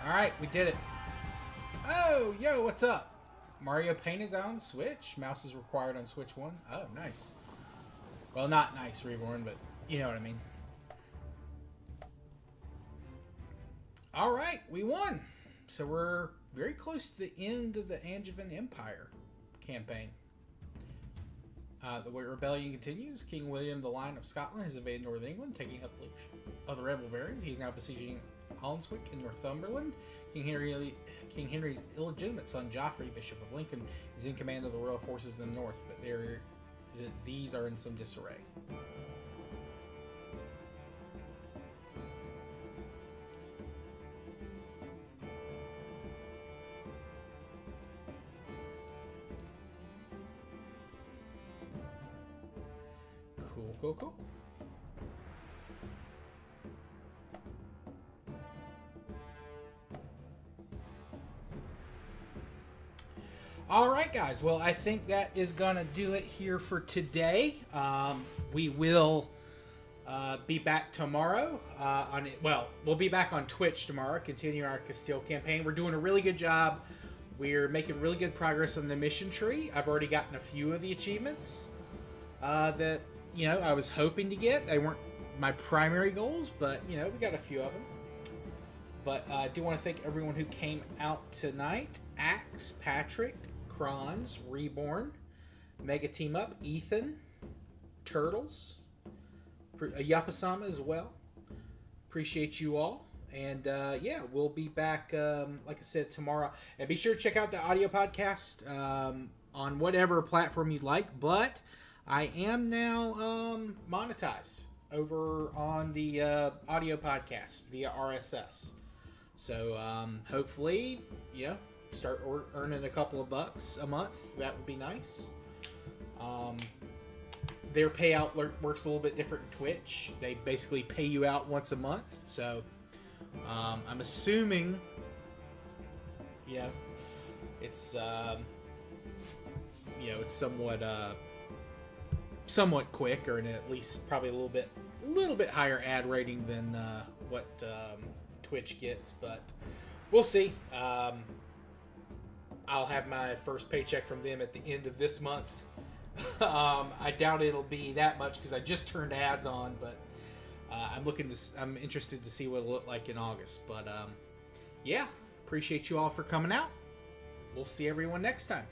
Alright, we did it. Oh, yo, what's up? Mario Paint is out on Switch. Mouse is required on Switch 1. Oh, nice. Well, not nice, Reborn, but you know what I mean. Alright, we won. So we're very close to the end of the Angevin Empire campaign. The White Rebellion continues. King William the Lion of Scotland has invaded Northern England, taking up the leash of the rebel barons. He's now besieging Alnswick in Northumberland. King Henry's illegitimate son, Joffrey, Bishop of Lincoln, is in command of the royal forces in the north, but these are in some disarray. Cool. All right, guys. Well, I think that is gonna do it here for today. We will be back tomorrow. We'll be back on Twitch tomorrow, continue our Castile campaign. We're doing a really good job. We're making really good progress on the mission tree. I've already gotten a few of the achievements that I was hoping to get. They weren't my primary goals, but we got a few of them. But I do want to thank everyone who came out tonight: Axe, Patrick, Kronz, Reborn, Mega Team Up, Ethan, Turtles, Yapasama as well. Appreciate you all. And we'll be back, like I said, tomorrow. And be sure to check out the audio podcast on whatever platform you'd like. But I am now monetized over on the audio podcast via RSS. So hopefully, start earning a couple of bucks a month. That would be nice. Their payout works a little bit different in Twitch. They basically pay you out once a month. So I'm assuming, it's it's somewhat quick, or at least probably a little bit higher ad rating than what Twitch gets, but we'll see. I'll have my first paycheck from them at the end of this month. I doubt it'll be that much because I just turned ads on, but I'm interested to see what it'll look like in August. But appreciate you all for coming out. We'll see everyone next time.